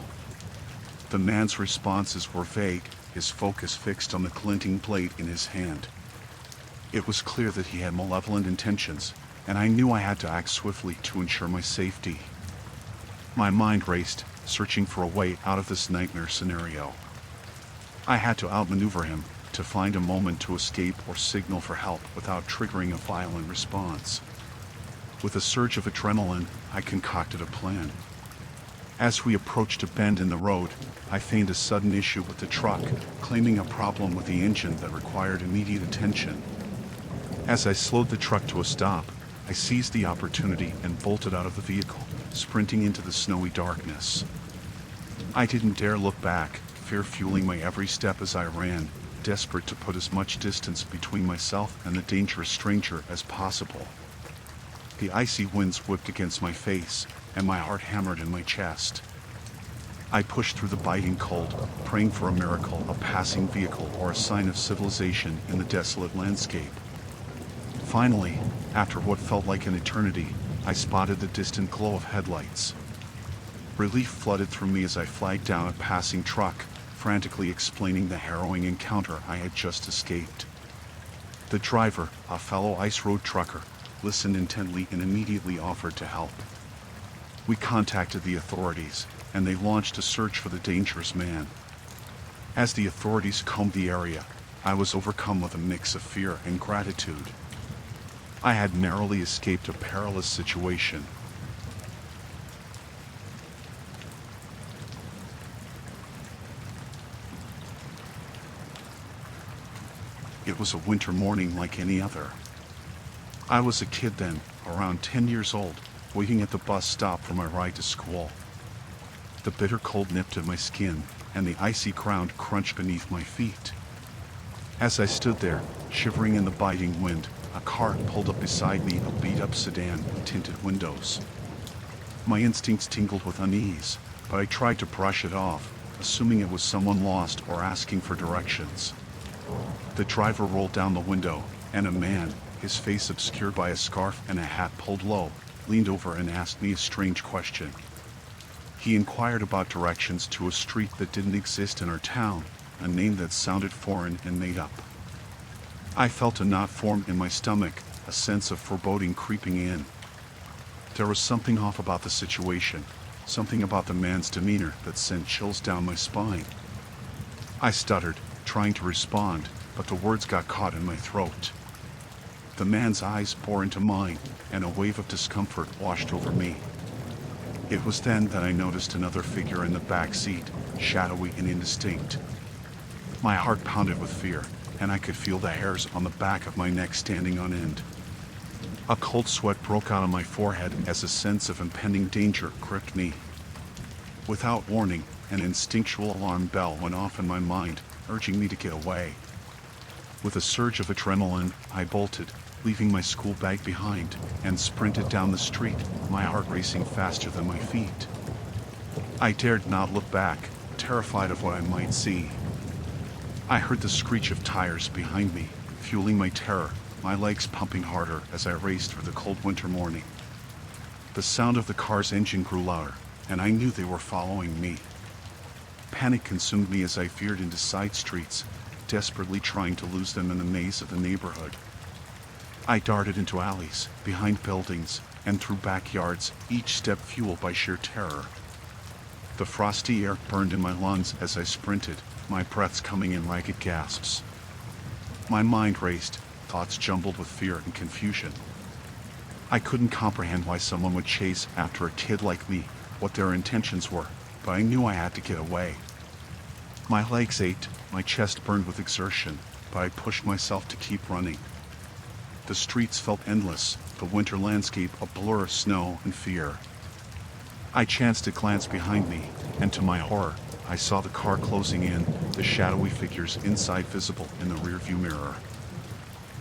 The man's responses were vague, his focus fixed on the glinting blade in his hand. It was clear that he had malevolent intentions, and I knew I had to act swiftly to ensure my safety. My mind raced, searching for a way out of this nightmare scenario. I had to outmaneuver him, to find a moment to escape or signal for help without triggering a violent response. With a surge of adrenaline, I concocted a plan. As we approached a bend in the road, I feigned a sudden issue with the truck, claiming a problem with the engine that required immediate attention. As I slowed the truck to a stop, I seized the opportunity and bolted out of the vehicle, sprinting into the snowy darkness. I didn't dare look back, fear fueling my every step as I ran, desperate to put as much distance between myself and the dangerous stranger as possible. The icy winds whipped against my face, and my heart hammered in my chest. I pushed through the biting cold, praying for a miracle, a passing vehicle, or a sign of civilization in the desolate landscape. Finally, after what felt like an eternity, I spotted the distant glow of headlights. Relief flooded through me as I flagged down a passing truck, frantically explaining the harrowing encounter I had just escaped. The driver, a fellow ice road trucker, listened intently and immediately offered to help. We contacted the authorities, and they launched a search for the dangerous man. As the authorities combed the area, I was overcome with a mix of fear and gratitude. I had narrowly escaped a perilous situation. It was a winter morning like any other. I was a kid then, around 10 years old, waiting at the bus stop for my ride to school. The bitter cold nipped at my skin, and the icy ground crunched beneath my feet. As I stood there, shivering in the biting wind, a car pulled up beside me, a beat-up sedan with tinted windows. My instincts tingled with unease, but I tried to brush it off, assuming it was someone lost or asking for directions. The driver rolled down the window, and a man, his face obscured by a scarf and a hat pulled low, leaned over and asked me a strange question. He inquired about directions to a street that didn't exist in our town, a name that sounded foreign and made up. I felt a knot form in my stomach, a sense of foreboding creeping in. There was something off about the situation, something about the man's demeanor that sent chills down my spine. I stuttered, trying to respond, but the words got caught in my throat. The man's eyes bore into mine, and a wave of discomfort washed over me. It was then that I noticed another figure in the back seat, shadowy and indistinct. My heart pounded with fear, and I could feel the hairs on the back of my neck standing on end. A cold sweat broke out on my forehead as a sense of impending danger gripped me. Without warning, an instinctual alarm bell went off in my mind, urging me to get away. With a surge of adrenaline, I bolted, leaving my school bag behind, and sprinted down the street, my heart racing faster than my feet. I dared not look back, terrified of what I might see. I heard the screech of tires behind me, fueling my terror, my legs pumping harder as I raced through the cold winter morning. The sound of the car's engine grew louder, and I knew they were following me. Panic consumed me as I veered into side streets, desperately trying to lose them in the maze of the neighborhood. I darted into alleys, behind buildings, and through backyards, each step fueled by sheer terror. The frosty air burned in my lungs as I sprinted, my breaths coming in ragged gasps. My mind raced, thoughts jumbled with fear and confusion. I couldn't comprehend why someone would chase after a kid like me, what their intentions were, but I knew I had to get away. My legs ached, my chest burned with exertion, but I pushed myself to keep running. The streets felt endless, the winter landscape a blur of snow and fear. I chanced to glance behind me, and to my horror, I saw the car closing in, the shadowy figures inside visible in the rearview mirror.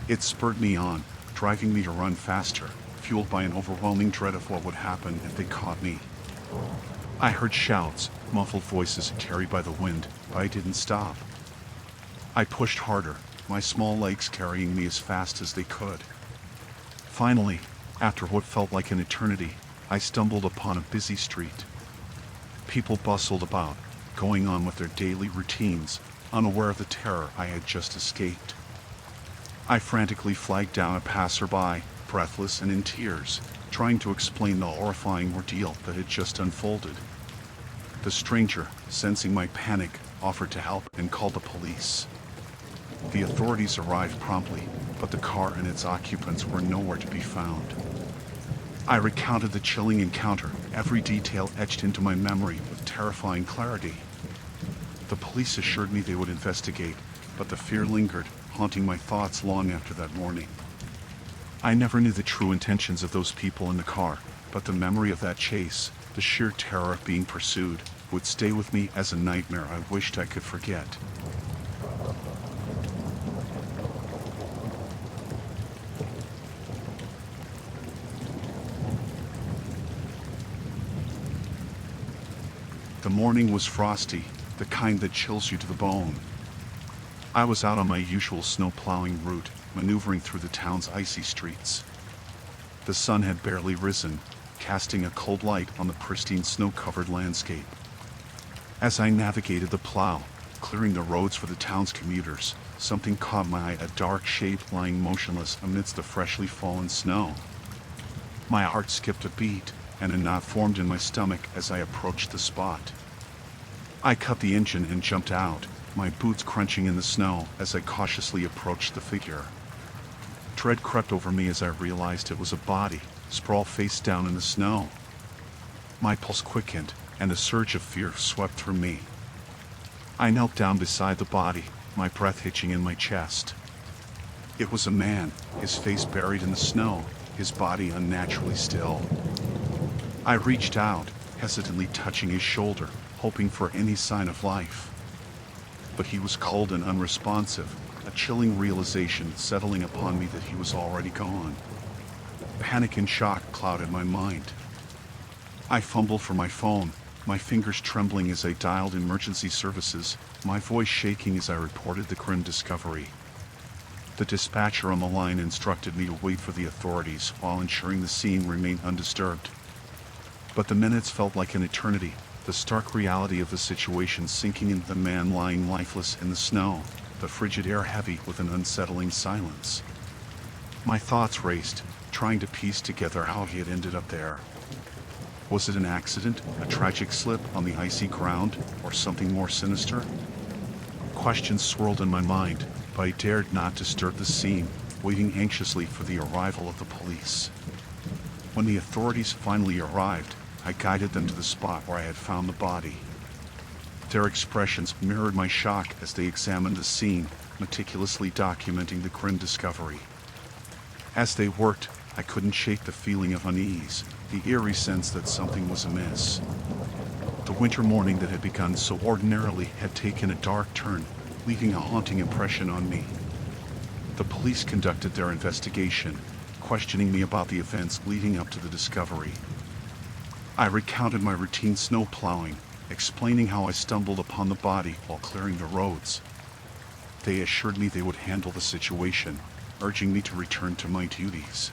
It spurred me on, driving me to run faster, fueled by an overwhelming dread of what would happen if they caught me. I heard shouts, muffled voices carried by the wind, but I didn't stop. I pushed harder, my small legs carrying me as fast as they could. Finally, after what felt like an eternity, I stumbled upon a busy street. People bustled about, going on with their daily routines, unaware of the terror I had just escaped. I frantically flagged down a passerby, breathless and in tears, trying to explain the horrifying ordeal that had just unfolded. The stranger, sensing my panic, offered to help and called the police. The authorities arrived promptly, but the car and its occupants were nowhere to be found. I recounted the chilling encounter, every detail etched into my memory with terrifying clarity. The police assured me they would investigate, but the fear lingered, haunting my thoughts long after that morning. I never knew the true intentions of those people in the car, but the memory of that chase, the sheer terror of being pursued, would stay with me as a nightmare I wished I could forget. The morning was frosty, the kind that chills you to the bone. I was out on my usual snow plowing route, maneuvering through the town's icy streets. The sun had barely risen, casting a cold light on the pristine snow-covered landscape. As I navigated the plow, clearing the roads for the town's commuters, something caught my eye, a dark shape lying motionless amidst the freshly fallen snow. My heart skipped a beat, and a knot formed in my stomach as I approached the spot. I cut the engine and jumped out, my boots crunching in the snow as I cautiously approached the figure. Dread crept over me as I realized it was a body, sprawled face down in the snow. My pulse quickened, and a surge of fear swept through me. I knelt down beside the body, my breath hitching in my chest. It was a man, his face buried in the snow, his body unnaturally still. I reached out, hesitantly touching his shoulder, hoping for any sign of life. But he was cold and unresponsive, a chilling realization settling upon me that he was already gone. Panic and shock clouded my mind. I fumbled for my phone, my fingers trembling as I dialed emergency services, my voice shaking as I reported the grim discovery. The dispatcher on the line instructed me to wait for the authorities while ensuring the scene remained undisturbed. But the minutes felt like an eternity, the stark reality of the situation sinking into the man lying lifeless in the snow, the frigid air heavy with an unsettling silence. My thoughts raced, trying to piece together how he had ended up there. Was it an accident, a tragic slip on the icy ground, or something more sinister? Questions swirled in my mind, but I dared not disturb the scene, waiting anxiously for the arrival of the police. When the authorities finally arrived, I guided them to the spot where I had found the body. Their expressions mirrored my shock as they examined the scene, meticulously documenting the grim discovery. As they worked, I couldn't shake the feeling of unease, the eerie sense that something was amiss. The winter morning that had begun so ordinarily had taken a dark turn, leaving a haunting impression on me. The police conducted their investigation, questioning me about the events leading up to the discovery. I recounted my routine snow plowing, explaining how I stumbled upon the body while clearing the roads. They assured me they would handle the situation, urging me to return to my duties.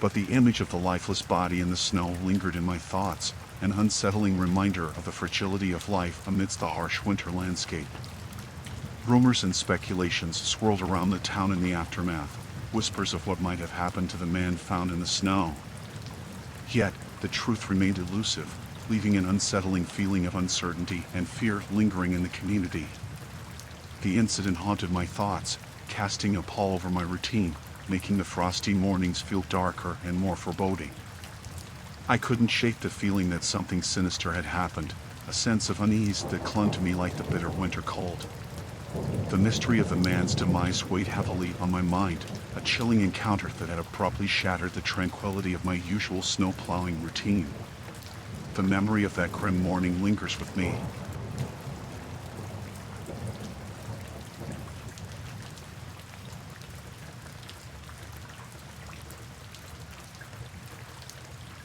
But the image of the lifeless body in the snow lingered in my thoughts, an unsettling reminder of the fragility of life amidst the harsh winter landscape. Rumors and speculations swirled around the town in the aftermath, whispers of what might have happened to the man found in the snow. Yet, the truth remained elusive, leaving an unsettling feeling of uncertainty and fear lingering in the community. The incident haunted my thoughts, casting a pall over my routine, making the frosty mornings feel darker and more foreboding. I couldn't shake the feeling that something sinister had happened, a sense of unease that clung to me like the bitter winter cold. The mystery of the man's demise weighed heavily on my mind, a chilling encounter that had abruptly shattered the tranquility of my usual snow plowing routine. The memory of that grim morning lingers with me.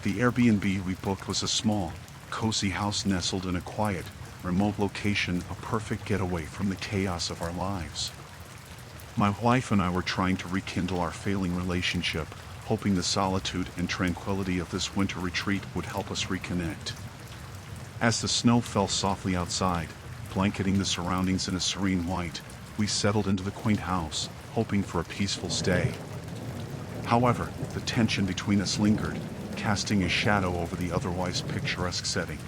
The Airbnb we booked was a small, cozy house nestled in a quiet, remote location, a perfect getaway from the chaos of our lives. My wife and I were trying to rekindle our failing relationship, hoping the solitude and tranquility of this winter retreat would help us reconnect. As the snow fell softly outside, blanketing the surroundings in a serene white, we settled into the quaint house, hoping for a peaceful stay. However, the tension between us lingered, casting a shadow over the otherwise picturesque setting.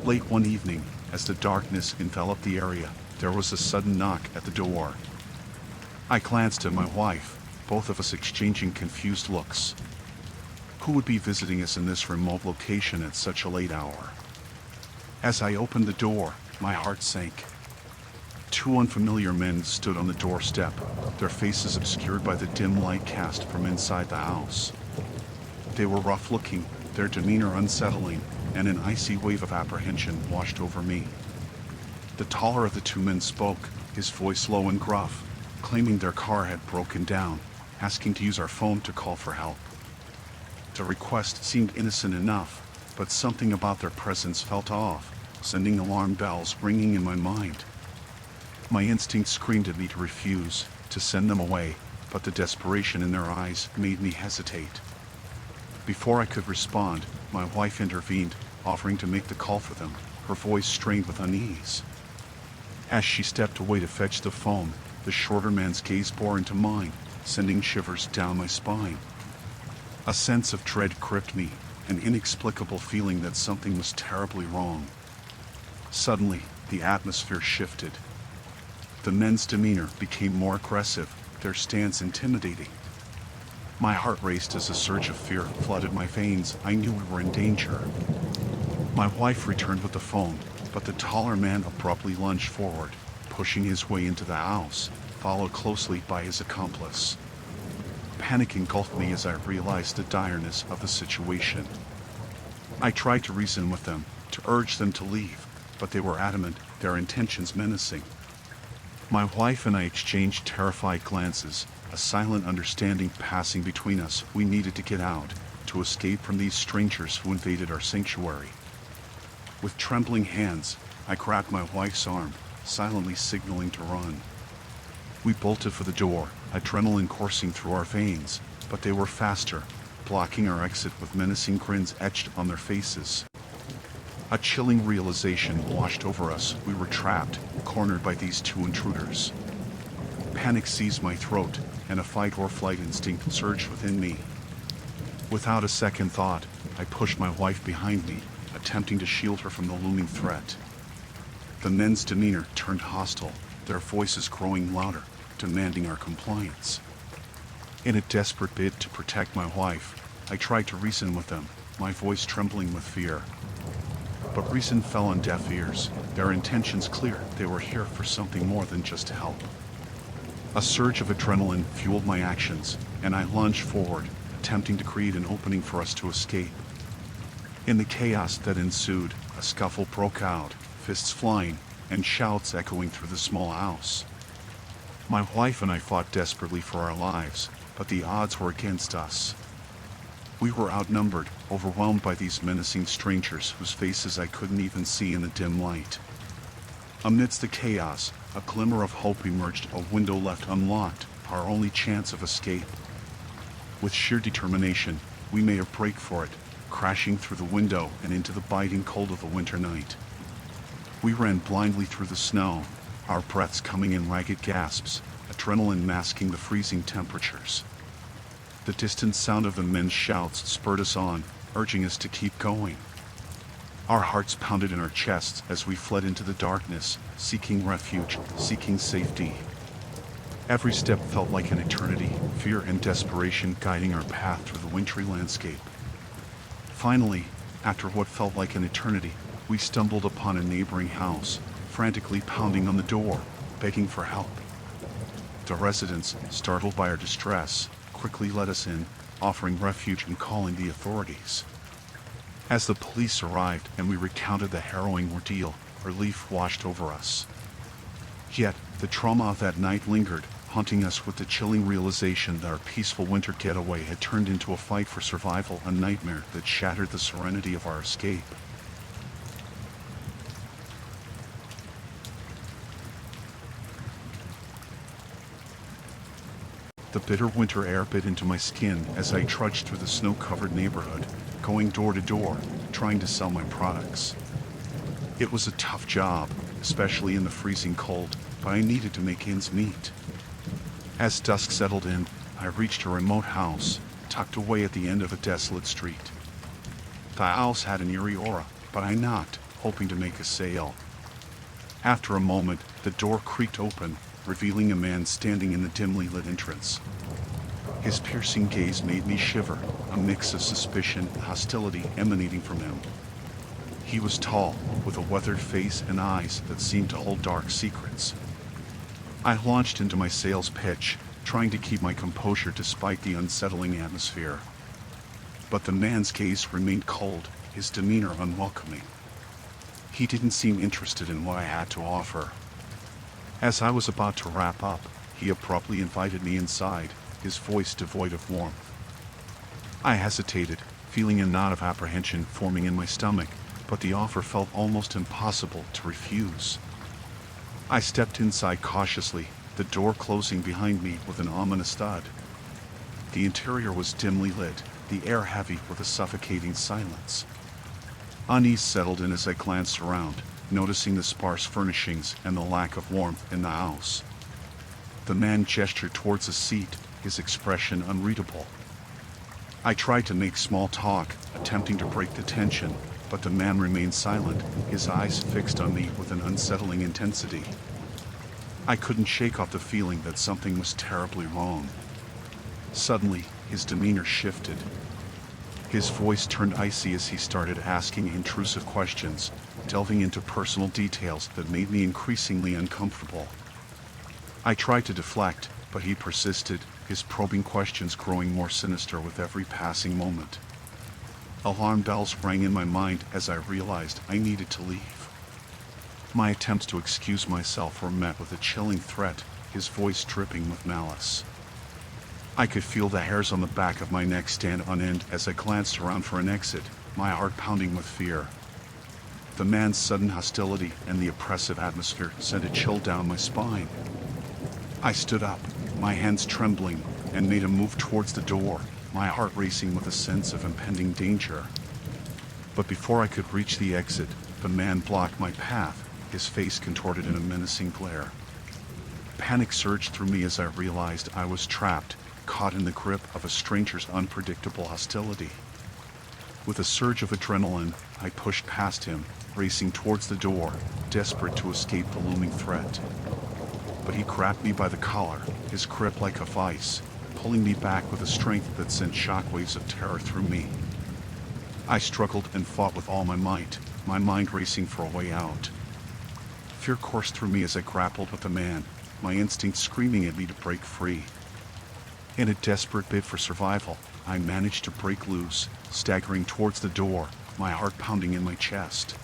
Late one evening, as the darkness enveloped the area, there was a sudden knock at the door. I glanced at my wife, both of us exchanging confused looks. Who would be visiting us in this remote location at such a late hour? As I opened the door, my heart sank. Two unfamiliar men stood on the doorstep, their faces obscured by the dim light cast from inside the house. They were rough-looking, their demeanor unsettling, and an icy wave of apprehension washed over me. The taller of the two men spoke, his voice low and gruff, claiming their car had broken down, asking to use our phone to call for help. The request seemed innocent enough, but something about their presence felt off, sending alarm bells ringing in my mind. My instinct screamed at me to refuse, to send them away, but the desperation in their eyes made me hesitate. Before I could respond, my wife intervened, offering to make the call for them, her voice strained with unease. As she stepped away to fetch the phone, the shorter man's gaze bore into mine, sending shivers down my spine. A sense of dread gripped me, an inexplicable feeling that something was terribly wrong. Suddenly, the atmosphere shifted. The men's demeanor became more aggressive, their stance intimidating. My heart raced as a surge of fear flooded my veins. I knew we were in danger. My wife returned with the phone, but the taller man abruptly lunged forward, pushing his way into the house, followed closely by his accomplice. Panic engulfed me as I realized the direness of the situation. I tried to reason with them, to urge them to leave, but they were adamant, their intentions menacing. My wife and I exchanged terrified glances, a silent understanding passing between us. We needed to get out, to escape from these strangers who invaded our sanctuary. With trembling hands, I grabbed my wife's arm, silently signaling to run. We bolted for the door, adrenaline coursing through our veins, but they were faster, blocking our exit with menacing grins etched on their faces. A chilling realization washed over us. We were trapped, cornered by these two intruders. Panic seized my throat, and a fight-or-flight instinct surged within me. Without a second thought, I pushed my wife behind me, attempting to shield her from the looming threat. The men's demeanor turned hostile, their voices growing louder, demanding our compliance. In a desperate bid to protect my wife, I tried to reason with them, my voice trembling with fear. But reason fell on deaf ears, their intentions clear. They were here for something more than just help. A surge of adrenaline fueled my actions, and I lunged forward, attempting to create an opening for us to escape. In the chaos that ensued, a scuffle broke out, fists flying, and shouts echoing through the small house. My wife and I fought desperately for our lives, but the odds were against us. We were outnumbered, overwhelmed by these menacing strangers whose faces I couldn't even see in the dim light. Amidst the chaos, a glimmer of hope emerged, a window left unlocked, our only chance of escape. With sheer determination, we made a break for it, crashing through the window and into the biting cold of the winter night. We ran blindly through the snow, our breaths coming in ragged gasps, adrenaline masking the freezing temperatures. The distant sound of the men's shouts spurred us on, urging us to keep going. Our hearts pounded in our chests as we fled into the darkness, seeking refuge, seeking safety. Every step felt like an eternity, fear and desperation guiding our path through the wintry landscape. Finally, after what felt like an eternity, we stumbled upon a neighboring house, frantically pounding on the door, begging for help. The residents, startled by our distress, quickly let us in, offering refuge and calling the authorities. As the police arrived and we recounted the harrowing ordeal, relief washed over us. Yet, the trauma of that night lingered, haunting us with the chilling realization that our peaceful winter getaway had turned into a fight for survival, a nightmare that shattered the serenity of our escape. The bitter winter air bit into my skin as I trudged through the snow-covered neighborhood, going door to door, trying to sell my products. It was a tough job, especially in the freezing cold, but I needed to make ends meet. As dusk settled in, I reached a remote house, tucked away at the end of a desolate street. The house had an eerie aura, but I knocked, hoping to make a sale. After a moment, the door creaked open, revealing a man standing in the dimly lit entrance. His piercing gaze made me shiver, a mix of suspicion and hostility emanating from him. He was tall, with a weathered face and eyes that seemed to hold dark secrets. I launched into my sales pitch, trying to keep my composure despite the unsettling atmosphere. But the man's gaze remained cold, his demeanor unwelcoming. He didn't seem interested in what I had to offer. As I was about to wrap up, he abruptly invited me inside, his voice devoid of warmth. I hesitated, feeling a knot of apprehension forming in my stomach, but the offer felt almost impossible to refuse. I stepped inside cautiously, the door closing behind me with an ominous thud. The interior was dimly lit, the air heavy with a suffocating silence. Unease settled in as I glanced around, noticing the sparse furnishings and the lack of warmth in the house. The man gestured towards a seat, his expression unreadable. I tried to make small talk, attempting to break the tension, but the man remained silent, his eyes fixed on me with an unsettling intensity. I couldn't shake off the feeling that something was terribly wrong. Suddenly, his demeanor shifted. His voice turned icy as he started asking intrusive questions, delving into personal details that made me increasingly uncomfortable. I tried to deflect, but he persisted, his probing questions growing more sinister with every passing moment. Alarm bells rang in my mind as I realized I needed to leave. My attempts to excuse myself were met with a chilling threat, his voice dripping with malice. I could feel the hairs on the back of my neck stand on end as I glanced around for an exit, my heart pounding with fear. The man's sudden hostility and the oppressive atmosphere sent a chill down my spine. I stood up, my hands trembling, and made a move towards the door, my heart racing with a sense of impending danger. But before I could reach the exit, the man blocked my path, his face contorted in a menacing glare. Panic surged through me as I realized I was trapped, caught in the grip of a stranger's unpredictable hostility. With a surge of adrenaline, I pushed past him, racing towards the door, desperate to escape the looming threat. But he grabbed me by the collar, his grip like a vice, pulling me back with a strength that sent shockwaves of terror through me. I struggled and fought with all my might, my mind racing for a way out. Fear coursed through me as I grappled with the man, my instinct screaming at me to break free. In a desperate bid for survival, I managed to break loose, staggering towards the door, my heart pounding in my chest.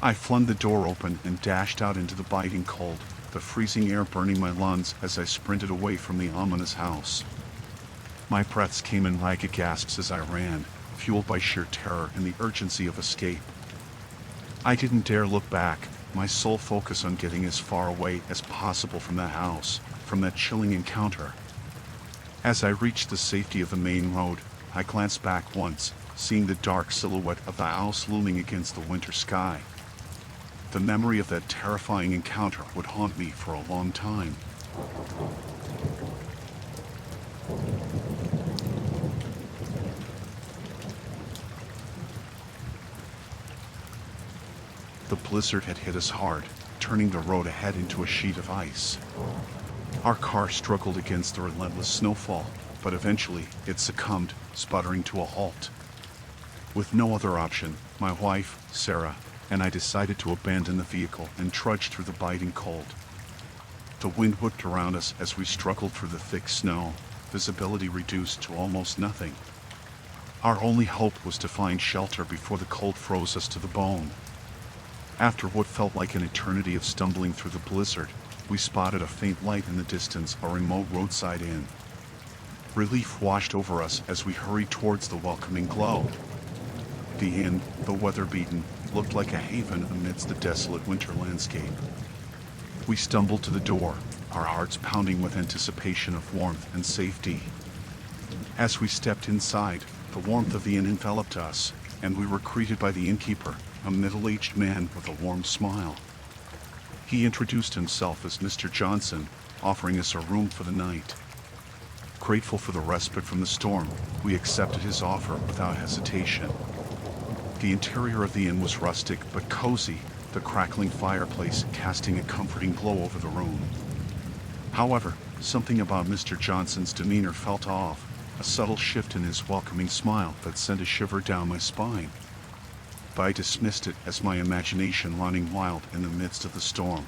I flung the door open and dashed out into the biting cold, the freezing air burning my lungs as I sprinted away from the ominous house. My breaths came in ragged gasps as I ran, fueled by sheer terror and the urgency of escape. I didn't dare look back, my sole focus on getting as far away as possible from that house, from that chilling encounter. As I reached the safety of the main road, I glanced back once, seeing the dark silhouette of the house looming against the winter sky. The memory of that terrifying encounter would haunt me for a long time. The blizzard had hit us hard, turning the road ahead into a sheet of ice. Our car struggled against the relentless snowfall, but eventually it succumbed, sputtering to a halt. With no other option, my wife, Sarah, and I decided to abandon the vehicle and trudge through the biting cold. The wind whipped around us as we struggled through the thick snow, visibility reduced to almost nothing. Our only hope was to find shelter before the cold froze us to the bone. After what felt like an eternity of stumbling through the blizzard, we spotted a faint light in the distance, a remote roadside inn. Relief washed over us as we hurried towards the welcoming glow. The inn, though weather-beaten, looked like a haven amidst the desolate winter landscape. We stumbled to the door, our hearts pounding with anticipation of warmth and safety. As we stepped inside, the warmth of the inn enveloped us, and we were greeted by the innkeeper, a middle-aged man with a warm smile. He introduced himself as Mr. Johnson, offering us a room for the night. Grateful for the respite from the storm, we accepted his offer without hesitation. The interior of the inn was rustic but cozy, the crackling fireplace casting a comforting glow over the room. However, something about Mr. Johnson's demeanor felt off, a subtle shift in his welcoming smile that sent a shiver down my spine. But I dismissed it as my imagination running wild in the midst of the storm.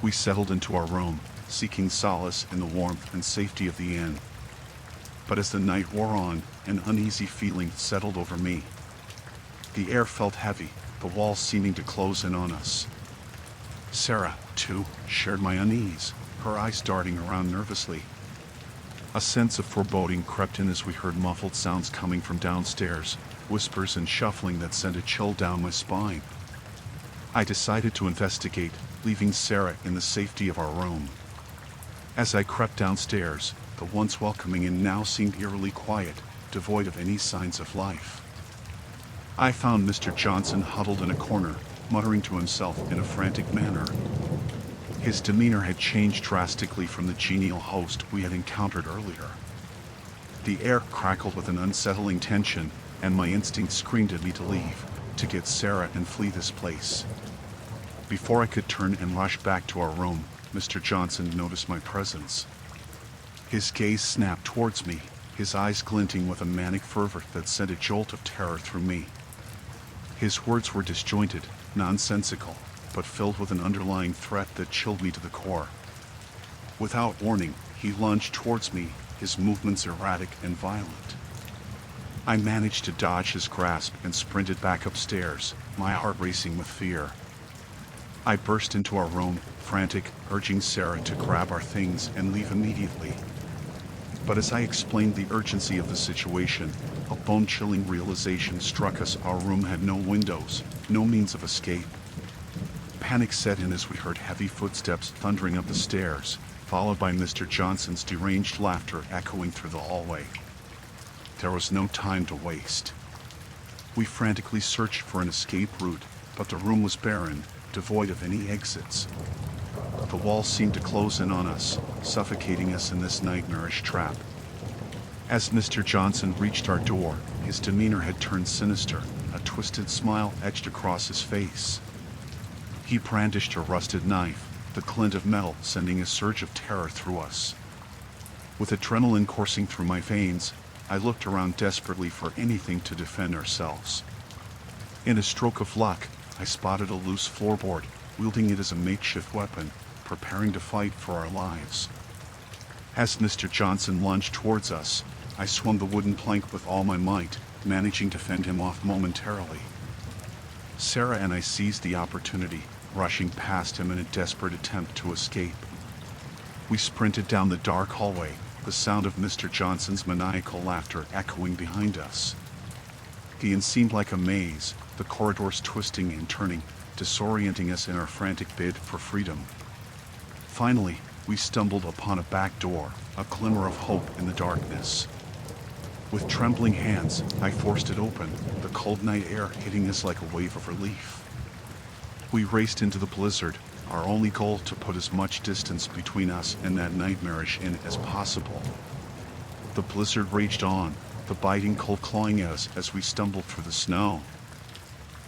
We settled into our room, seeking solace in the warmth and safety of the inn. But as the night wore on, an uneasy feeling settled over me. The air felt heavy, the walls seeming to close in on us. Sarah, too, shared my unease, her eyes darting around nervously. A sense of foreboding crept in as we heard muffled sounds coming from downstairs, whispers and shuffling that sent a chill down my spine. I decided to investigate, leaving Sarah in the safety of our room. As I crept downstairs, the once welcoming inn now seemed eerily quiet, devoid of any signs of life. I found Mr. Johnson huddled in a corner, muttering to himself in a frantic manner. His demeanor had changed drastically from the genial host we had encountered earlier. The air crackled with an unsettling tension, and my instinct screamed at me to leave, to get Sarah and flee this place. Before I could turn and rush back to our room, Mr. Johnson noticed my presence. His gaze snapped towards me, his eyes glinting with a manic fervor that sent a jolt of terror through me. His words were disjointed, nonsensical, but filled with an underlying threat that chilled me to the core. Without warning, he lunged towards me, his movements erratic and violent. I managed to dodge his grasp and sprinted back upstairs, my heart racing with fear. I burst into our room, frantic, urging Sarah to grab our things and leave immediately. But as I explained the urgency of the situation, a bone-chilling realization struck us: our room had no windows, no means of escape. Panic set in as we heard heavy footsteps thundering up the stairs, followed by Mr. Johnson's deranged laughter echoing through the hallway. There was no time to waste. We frantically searched for an escape route, but the room was barren, devoid of any exits. The walls seemed to close in on us, suffocating us in this nightmarish trap. As Mr. Johnson reached our door, his demeanor had turned sinister, a twisted smile etched across his face. He brandished a rusted knife, the glint of metal sending a surge of terror through us. With adrenaline coursing through my veins, I looked around desperately for anything to defend ourselves. In a stroke of luck, I spotted a loose floorboard, wielding it as a makeshift weapon, preparing to fight for our lives. As Mr. Johnson lunged towards us, I swung the wooden plank with all my might, managing to fend him off momentarily. Sarah and I seized the opportunity, rushing past him in a desperate attempt to escape. We sprinted down the dark hallway, the sound of Mr. Johnson's maniacal laughter echoing behind us. The inn seemed like a maze, the corridors twisting and turning, disorienting us in our frantic bid for freedom. Finally, we stumbled upon a back door, a glimmer of hope in the darkness. With trembling hands, I forced it open, the cold night air hitting us like a wave of relief. We raced into the blizzard, our only goal to put as much distance between us and that nightmarish inn as possible. The blizzard raged on, the biting cold clawing at us as we stumbled through the snow.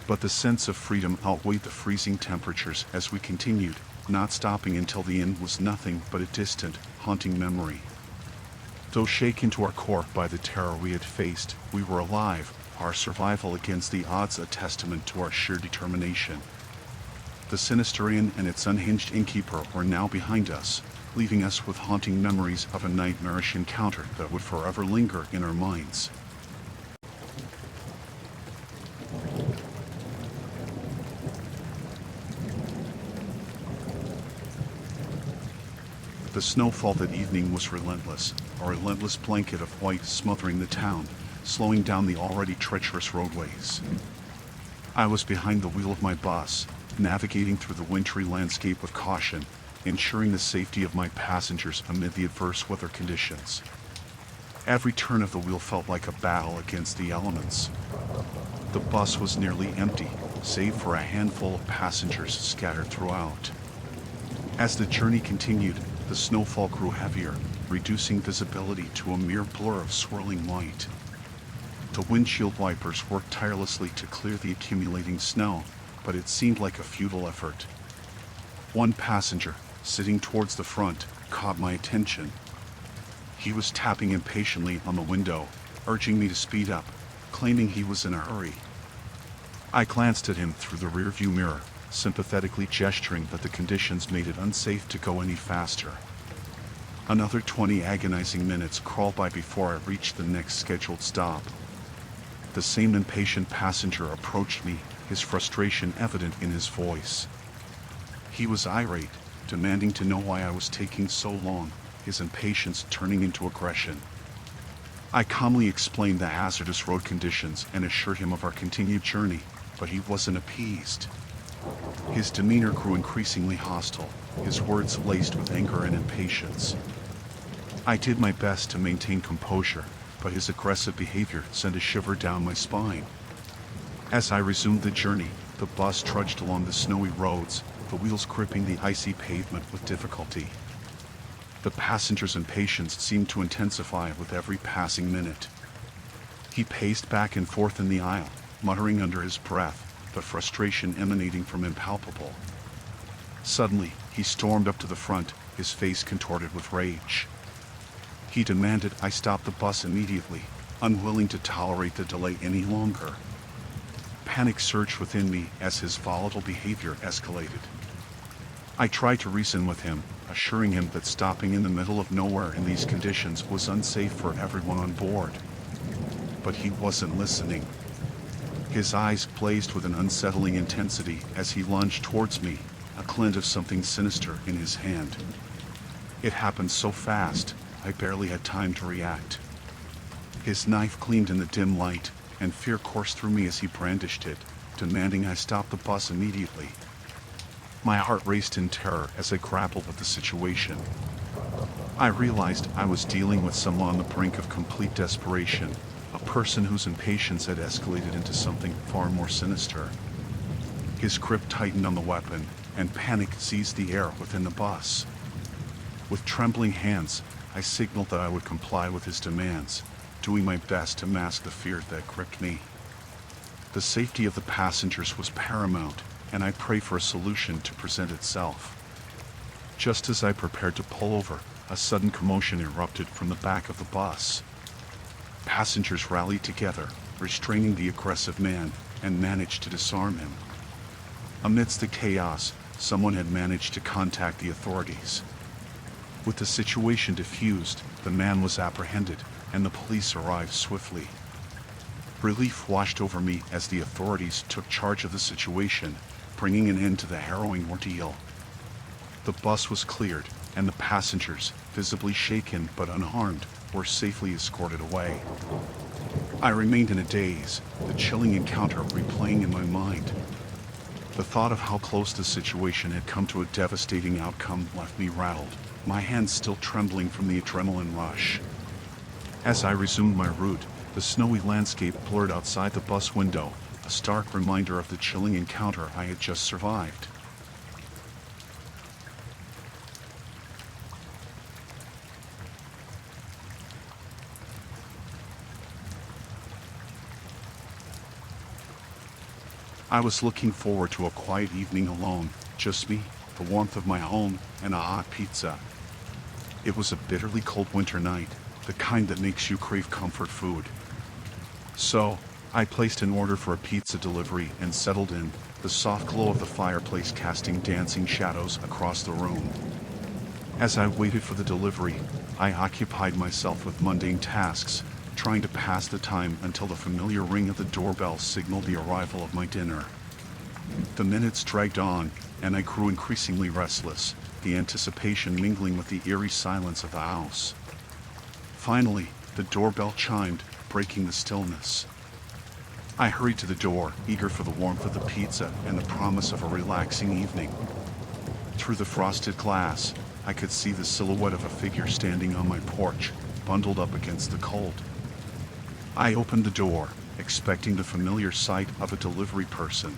But the sense of freedom outweighed the freezing temperatures as we continued, not stopping until the inn was nothing but a distant, haunting memory. Though shaken to our core by the terror we had faced, we were alive, our survival against the odds a testament to our sheer determination. The Sinister Inn and its unhinged innkeeper were now behind us, leaving us with haunting memories of a nightmarish encounter that would forever linger in our minds. The snowfall that evening was relentless, a relentless blanket of white smothering the town, slowing down the already treacherous roadways. I was behind the wheel of my bus, navigating through the wintry landscape with caution, ensuring the safety of my passengers amid the adverse weather conditions. Every turn of the wheel felt like a battle against the elements. The bus was nearly empty, save for a handful of passengers scattered throughout. As the journey continued, the snowfall grew heavier, reducing visibility to a mere blur of swirling white. The windshield wipers worked tirelessly to clear the accumulating snow, but it seemed like a futile effort. One passenger, sitting towards the front, caught my attention. He was tapping impatiently on the window, urging me to speed up, claiming he was in a hurry. I glanced at him through the rearview mirror, sympathetically gesturing that the conditions made it unsafe to go any faster. Another 20 agonizing minutes crawled by before I reached the next scheduled stop. The same impatient passenger approached me, his frustration evident in his voice. He was irate, demanding to know why I was taking so long, his impatience turning into aggression. I calmly explained the hazardous road conditions and assured him of our continued journey, but he wasn't appeased. His demeanor grew increasingly hostile, his words laced with anger and impatience. I did my best to maintain composure, but his aggressive behavior sent a shiver down my spine. As I resumed the journey, the bus trudged along the snowy roads, the wheels gripping the icy pavement with difficulty. The passenger's impatience seemed to intensify with every passing minute. He paced back and forth in the aisle, muttering under his breath, the frustration emanating from impalpable. Suddenly, he stormed up to the front, his face contorted with rage. He demanded I stop the bus immediately, unwilling to tolerate the delay any longer. Panic surged within me as his volatile behavior escalated. I tried to reason with him, assuring him that stopping in the middle of nowhere in these conditions was unsafe for everyone on board. But he wasn't listening. His eyes blazed with an unsettling intensity as he lunged towards me, a glint of something sinister in his hand. It happened so fast, I barely had time to react. His knife gleamed in the dim light, and fear coursed through me as he brandished it, demanding I stop the bus immediately. My heart raced in terror as I grappled with the situation. I realized I was dealing with someone on the brink of complete desperation, a person whose impatience had escalated into something far more sinister. His grip tightened on the weapon, and panic seized the air within the bus. With trembling hands, I signaled that I would comply with his demands, doing my best to mask the fear that gripped me. The safety of the passengers was paramount, and I prayed for a solution to present itself. Just as I prepared to pull over, a sudden commotion erupted from the back of the bus. Passengers rallied together, restraining the aggressive man, and managed to disarm him. Amidst the chaos, someone had managed to contact the authorities. With the situation diffused, the man was apprehended, and the police arrived swiftly. Relief washed over me as the authorities took charge of the situation, bringing an end to the harrowing ordeal. The bus was cleared, and the passengers, visibly shaken but unharmed, were safely escorted away. I remained in a daze, the chilling encounter replaying in my mind. The thought of how close the situation had come to a devastating outcome left me rattled, my hands still trembling from the adrenaline rush. As I resumed my route, the snowy landscape blurred outside the bus window, a stark reminder of the chilling encounter I had just survived. I was looking forward to a quiet evening alone, just me, the warmth of my home, and a hot pizza. It was a bitterly cold winter night, the kind that makes you crave comfort food. So, I placed an order for a pizza delivery and settled in, the soft glow of the fireplace casting dancing shadows across the room. As I waited for the delivery, I occupied myself with mundane tasks, trying to pass the time until the familiar ring of the doorbell signaled the arrival of my dinner. The minutes dragged on, and I grew increasingly restless, the anticipation mingling with the eerie silence of the house. Finally, the doorbell chimed, breaking the stillness. I hurried to the door, eager for the warmth of the pizza and the promise of a relaxing evening. Through the frosted glass, I could see the silhouette of a figure standing on my porch, bundled up against the cold. I opened the door, expecting the familiar sight of a delivery person,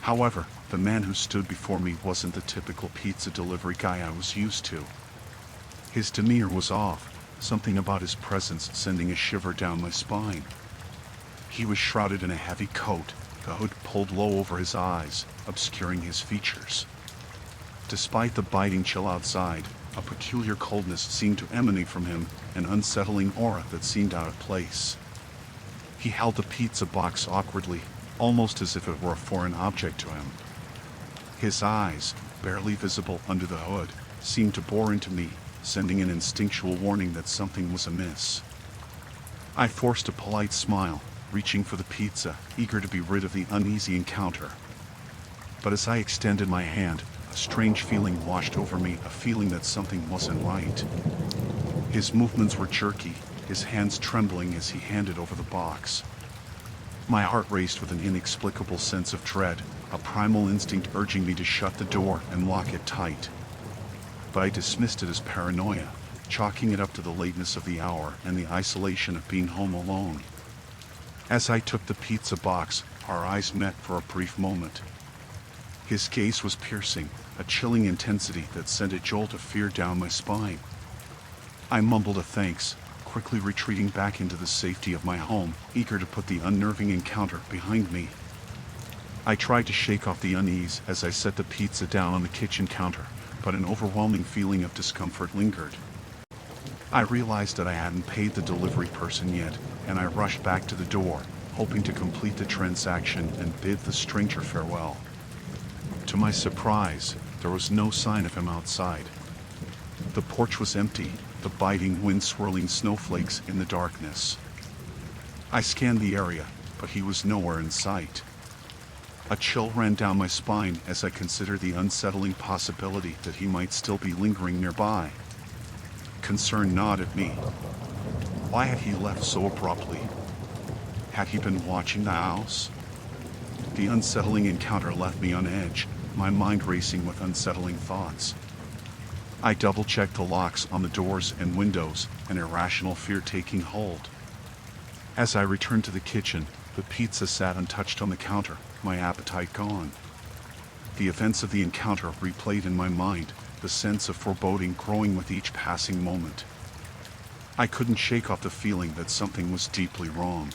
However, the man who stood before me wasn't the typical pizza delivery guy I was used to. His demeanor was off, something about his presence sending a shiver down my spine. He was shrouded in a heavy coat, the hood pulled low over his eyes, obscuring his features. Despite the biting chill outside, a peculiar coldness seemed to emanate from him, an unsettling aura that seemed out of place. He held the pizza box awkwardly, almost as if it were a foreign object to him. His eyes, barely visible under the hood, seemed to bore into me, sending an instinctual warning that something was amiss. I forced a polite smile, reaching for the pizza, eager to be rid of the uneasy encounter. But as I extended my hand, a strange feeling washed over me, a feeling that something wasn't right. His movements were jerky, his hands trembling as he handed over the box. My heart raced with an inexplicable sense of dread, a primal instinct urging me to shut the door and lock it tight. But I dismissed it as paranoia, chalking it up to the lateness of the hour and the isolation of being home alone. As I took the pizza box, our eyes met for a brief moment. His gaze was piercing, a chilling intensity that sent a jolt of fear down my spine. I mumbled a thanks, quickly retreating back into the safety of my home, eager to put the unnerving encounter behind me. I tried to shake off the unease as I set the pizza down on the kitchen counter, but an overwhelming feeling of discomfort lingered. I realized that I hadn't paid the delivery person yet, and I rushed back to the door, hoping to complete the transaction and bid the stranger farewell. To my surprise, there was no sign of him outside. The porch was empty, the biting wind swirling snowflakes in the darkness. I scanned the area, but he was nowhere in sight. A chill ran down my spine as I considered the unsettling possibility that he might still be lingering nearby. Concern gnawed at me. Why had he left so abruptly? Had he been watching the house? The unsettling encounter left me on edge, my mind racing with unsettling thoughts. I double-checked the locks on the doors and windows, an irrational fear taking hold. As I returned to the kitchen, the pizza sat untouched on the counter, my appetite gone. The events of the encounter replayed in my mind, the sense of foreboding growing with each passing moment. I couldn't shake off the feeling that something was deeply wrong.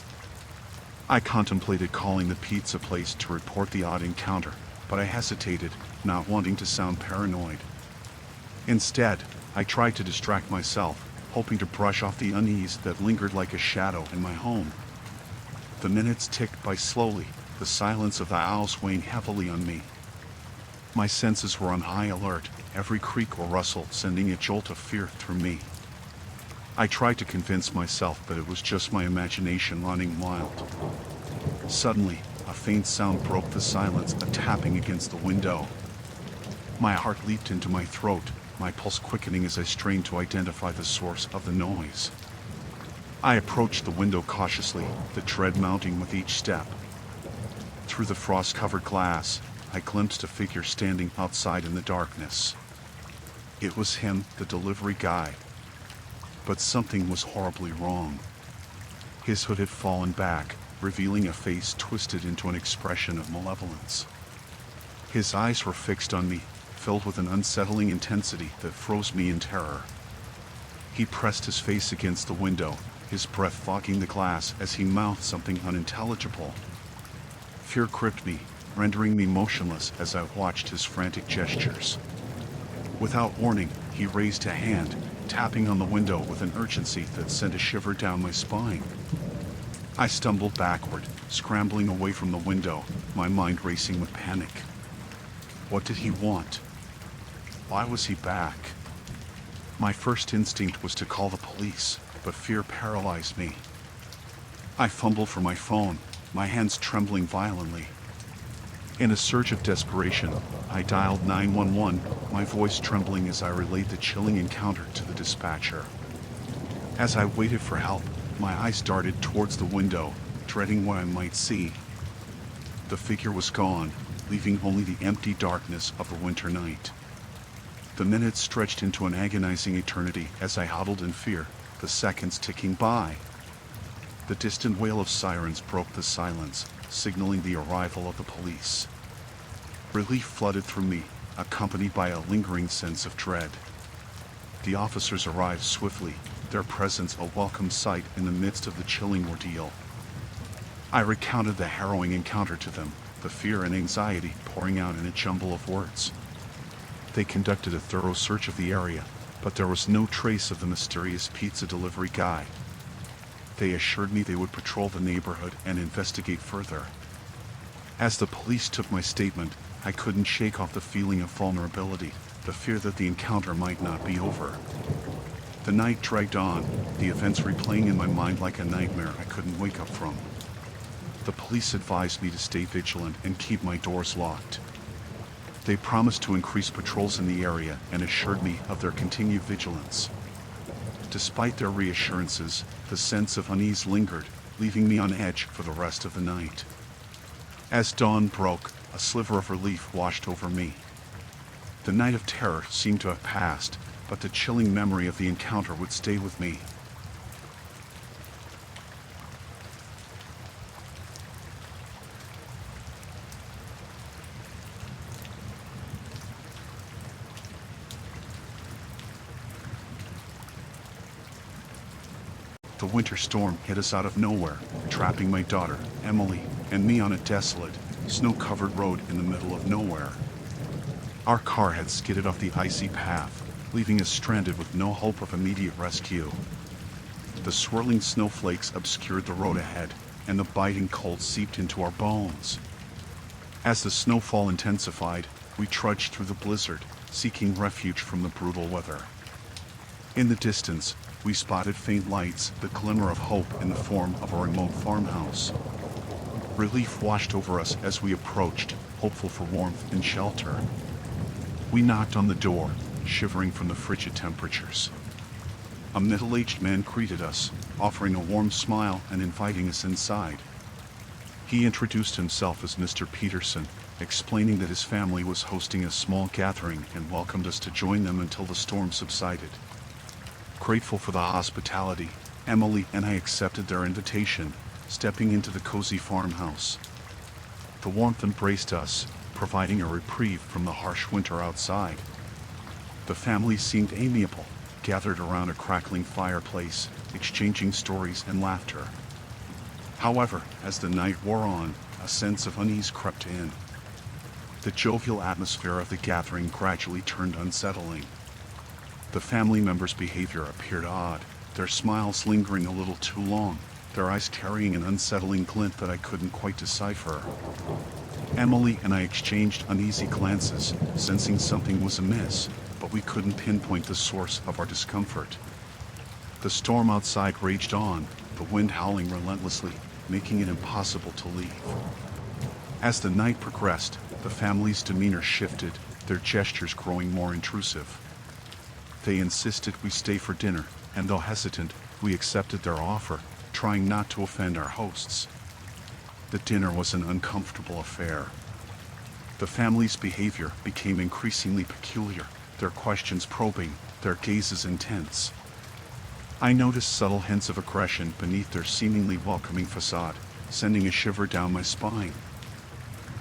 I contemplated calling the pizza place to report the odd encounter, but I hesitated, not wanting to sound paranoid. Instead, I tried to distract myself, hoping to brush off the unease that lingered like a shadow in my home. The minutes ticked by slowly, the silence of the house weighing heavily on me. My senses were on high alert, every creak or rustle sending a jolt of fear through me. I tried to convince myself that it was just my imagination running wild. Suddenly, a faint sound broke the silence, a tapping against the window. My heart leaped into my throat, my pulse quickening as I strained to identify the source of the noise. I approached the window cautiously, the dread mounting with each step. Through the frost-covered glass, I glimpsed a figure standing outside in the darkness. It was him, the delivery guy. But something was horribly wrong. His hood had fallen back, revealing a face twisted into an expression of malevolence. His eyes were fixed on me, filled with an unsettling intensity that froze me in terror. He pressed his face against the window, his breath fogging the glass as he mouthed something unintelligible. Fear gripped me, rendering me motionless as I watched his frantic gestures. Without warning, he raised a hand, tapping on the window with an urgency that sent a shiver down my spine. I stumbled backward, scrambling away from the window, my mind racing with panic. What did he want? Why was he back? My first instinct was to call the police, but fear paralyzed me. I fumbled for my phone, my hands trembling violently. In a surge of desperation, I dialed 911, my voice trembling as I relayed the chilling encounter to the dispatcher. As I waited for help, my eyes darted towards the window, dreading what I might see. The figure was gone, leaving only the empty darkness of a winter night. The minutes stretched into an agonizing eternity as I huddled in fear, the seconds ticking by. The distant wail of sirens broke the silence, signaling the arrival of the police. Relief flooded through me, accompanied by a lingering sense of dread. The officers arrived swiftly, their presence a welcome sight in the midst of the chilling ordeal. I recounted the harrowing encounter to them, the fear and anxiety pouring out in a jumble of words. They conducted a thorough search of the area, but there was no trace of the mysterious pizza delivery guy. They assured me they would patrol the neighborhood and investigate further. As the police took my statement, I couldn't shake off the feeling of vulnerability, the fear that the encounter might not be over. The night dragged on, the events replaying in my mind like a nightmare I couldn't wake up from. The police advised me to stay vigilant and keep my doors locked. They promised to increase patrols in the area and assured me of their continued vigilance. Despite their reassurances, the sense of unease lingered, leaving me on edge for the rest of the night. As dawn broke, a sliver of relief washed over me. The night of terror seemed to have passed, but the chilling memory of the encounter would stay with me. The winter storm hit us out of nowhere, trapping my daughter, Emily, and me on a desolate, snow-covered road in the middle of nowhere. Our car had skidded off the icy path, leaving us stranded with no hope of immediate rescue. The swirling snowflakes obscured the road ahead, and the biting cold seeped into our bones. As the snowfall intensified, we trudged through the blizzard, seeking refuge from the brutal weather. In the distance, we spotted faint lights, the glimmer of hope in the form of a remote farmhouse. Relief washed over us as we approached, hopeful for warmth and shelter. We knocked on the door, shivering from the frigid temperatures. A middle-aged man greeted us, offering a warm smile and inviting us inside. He introduced himself as Mr. Peterson, explaining that his family was hosting a small gathering and welcomed us to join them until the storm subsided. Grateful for the hospitality, Emily and I accepted their invitation, stepping into the cozy farmhouse. The warmth embraced us, providing a reprieve from the harsh winter outside. The family seemed amiable, gathered around a crackling fireplace, exchanging stories and laughter. However, as the night wore on, a sense of unease crept in. The jovial atmosphere of the gathering gradually turned unsettling. The family members' behavior appeared odd, their smiles lingering a little too long, their eyes carrying an unsettling glint that I couldn't quite decipher. Emily and I exchanged uneasy glances, sensing something was amiss, but we couldn't pinpoint the source of our discomfort. The storm outside raged on, the wind howling relentlessly, making it impossible to leave. As the night progressed, the family's demeanor shifted, their gestures growing more intrusive. They insisted we stay for dinner, and though hesitant, we accepted their offer, trying not to offend our hosts. The dinner was an uncomfortable affair. The family's behavior became increasingly peculiar, their questions probing, their gazes intense. I noticed subtle hints of aggression beneath their seemingly welcoming facade, sending a shiver down my spine.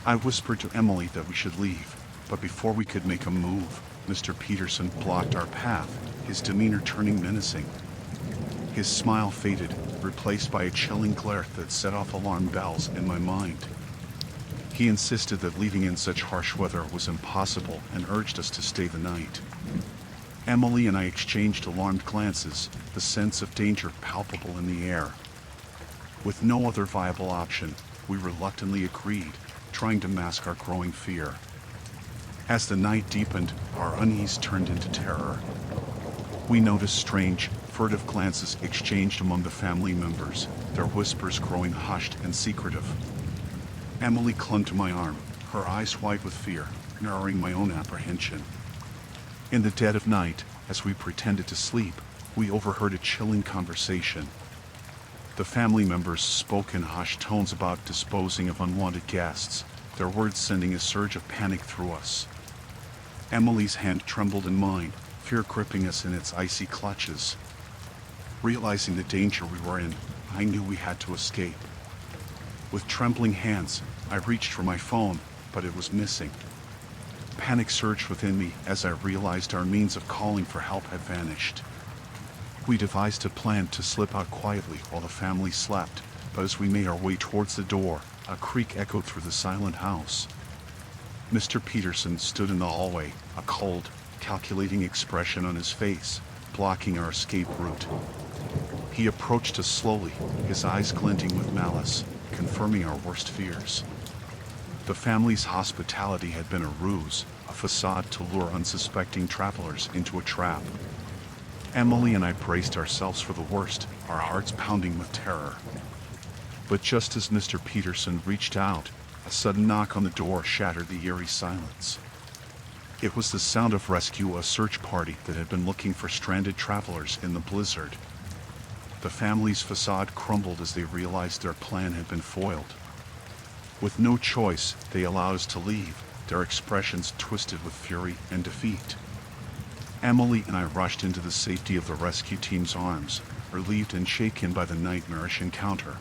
I whispered to Emily that we should leave, but before we could make a move, Mr. Peterson blocked our path, his demeanor turning menacing. His smile faded, replaced by a chilling glare that set off alarm bells in my mind. He insisted that leaving in such harsh weather was impossible and urged us to stay the night. Emily and I exchanged alarmed glances, the sense of danger palpable in the air. With no other viable option, we reluctantly agreed, trying to mask our growing fear. As the night deepened, our unease turned into terror. We noticed strange, furtive glances exchanged among the family members, their whispers growing hushed and secretive. Emily clung to my arm, her eyes wide with fear, narrowing my own apprehension. In the dead of night, as we pretended to sleep, we overheard a chilling conversation. The family members spoke in hushed tones about disposing of unwanted guests, their words sending a surge of panic through us. Emily's hand trembled in mine, fear gripping us in its icy clutches. Realizing the danger we were in, I knew we had to escape. With trembling hands, I reached for my phone, but it was missing. Panic surged within me as I realized our means of calling for help had vanished. We devised a plan to slip out quietly while the family slept, but as we made our way towards the door, a creak echoed through the silent house. Mr. Peterson stood in the hallway, a cold, calculating expression on his face, blocking our escape route. He approached us slowly, his eyes glinting with malice, confirming our worst fears. The family's hospitality had been a ruse, a facade to lure unsuspecting travelers into a trap. Emily and I braced ourselves for the worst, our hearts pounding with terror. But just as Mr. Peterson reached out, a sudden knock on the door shattered the eerie silence. It was the sound of rescue, a search party that had been looking for stranded travelers in the blizzard. The family's facade crumbled as they realized their plan had been foiled. With no choice, they allowed us to leave, their expressions twisted with fury and defeat. Emily and I rushed into the safety of the rescue team's arms, relieved and shaken by the nightmarish encounter.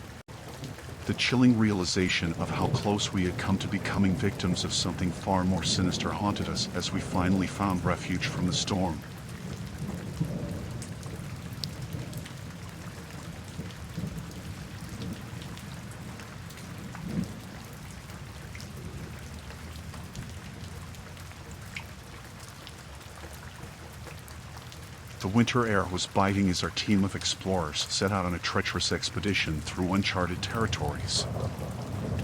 The chilling realization of how close we had come to becoming victims of something far more sinister haunted us as we finally found refuge from the storm. The winter air was biting as our team of explorers set out on a treacherous expedition through uncharted territories.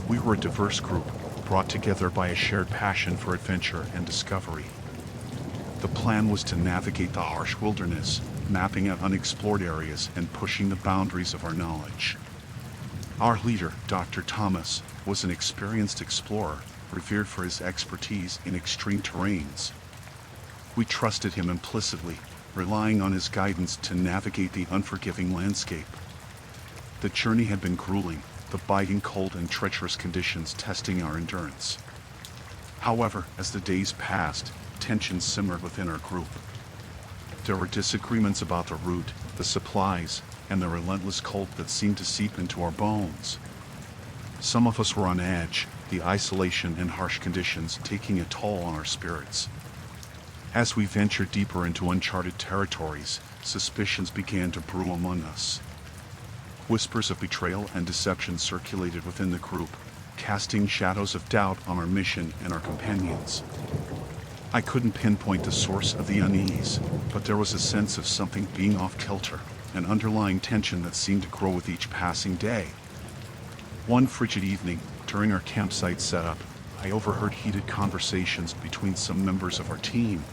We were a diverse group, brought together by a shared passion for adventure and discovery. The plan was to navigate the harsh wilderness, mapping out unexplored areas and pushing the boundaries of our knowledge. Our leader, Dr. Thomas, was an experienced explorer, revered for his expertise in extreme terrains. We trusted him implicitly, relying on his guidance to navigate the unforgiving landscape. The journey had been grueling, the biting cold and treacherous conditions testing our endurance. However, as the days passed, tension simmered within our group. There were disagreements about the route, the supplies, and the relentless cold that seemed to seep into our bones. Some of us were on edge, the isolation and harsh conditions taking a toll on our spirits. As we ventured deeper into uncharted territories, suspicions began to brew among us. Whispers of betrayal and deception circulated within the group, casting shadows of doubt on our mission and our companions. I couldn't pinpoint the source of the unease, but there was a sense of something being off-kilter, an underlying tension that seemed to grow with each passing day. One frigid evening, during our campsite setup, I overheard heated conversations between some members of our team.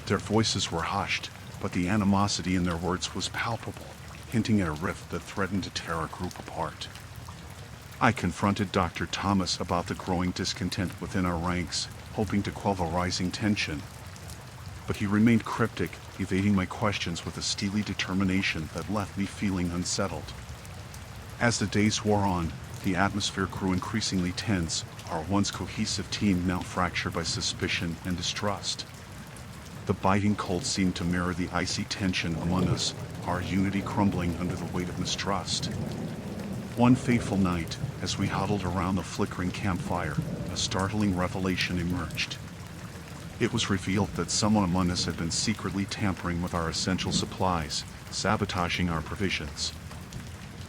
Their voices were hushed, but the animosity in their words was palpable, hinting at a rift that threatened to tear our group apart. I confronted Dr. Thomas about the growing discontent within our ranks, hoping to quell the rising tension. But he remained cryptic, evading my questions with a steely determination that left me feeling unsettled. As the days wore on, the atmosphere grew increasingly tense, our once cohesive team now fractured by suspicion and distrust. The biting cold seemed to mirror the icy tension among us, our unity crumbling under the weight of mistrust. One fateful night, as we huddled around the flickering campfire, a startling revelation emerged. It was revealed that someone among us had been secretly tampering with our essential supplies, sabotaging our provisions.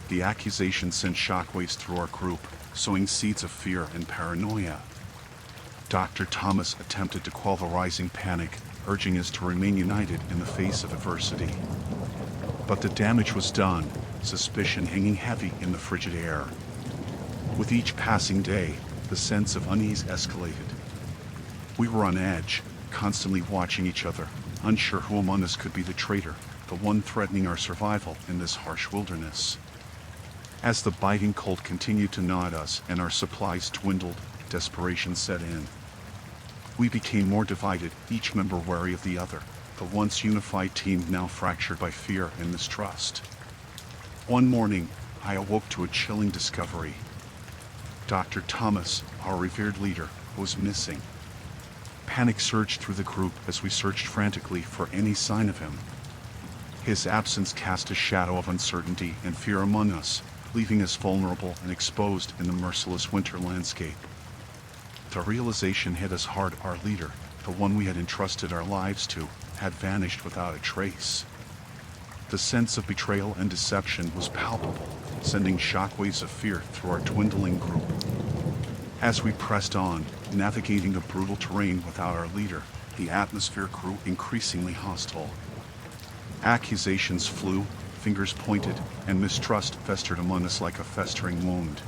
The accusation sent shockwaves through our group, sowing seeds of fear and paranoia. Dr. Thomas attempted to quell the rising panic, urging us to remain united in the face of adversity. But the damage was done, suspicion hanging heavy in the frigid air. With each passing day, the sense of unease escalated. We were on edge, constantly watching each other, unsure who among us could be the traitor, the one threatening our survival in this harsh wilderness. As the biting cold continued to gnaw at us and our supplies dwindled, desperation set in. We became more divided, each member wary of the other, the once unified team now fractured by fear and mistrust. One morning, I awoke to a chilling discovery. Dr. Thomas, our revered leader, was missing. Panic surged through the group as we searched frantically for any sign of him. His absence cast a shadow of uncertainty and fear among us, leaving us vulnerable and exposed in the merciless winter landscape. The realization hit us hard. Our leader, the one we had entrusted our lives to, had vanished without a trace. The sense of betrayal and deception was palpable, sending shockwaves of fear through our dwindling group. As we pressed on, navigating the brutal terrain without our leader, the atmosphere grew increasingly hostile. Accusations flew, fingers pointed, and mistrust festered among us like a festering wound.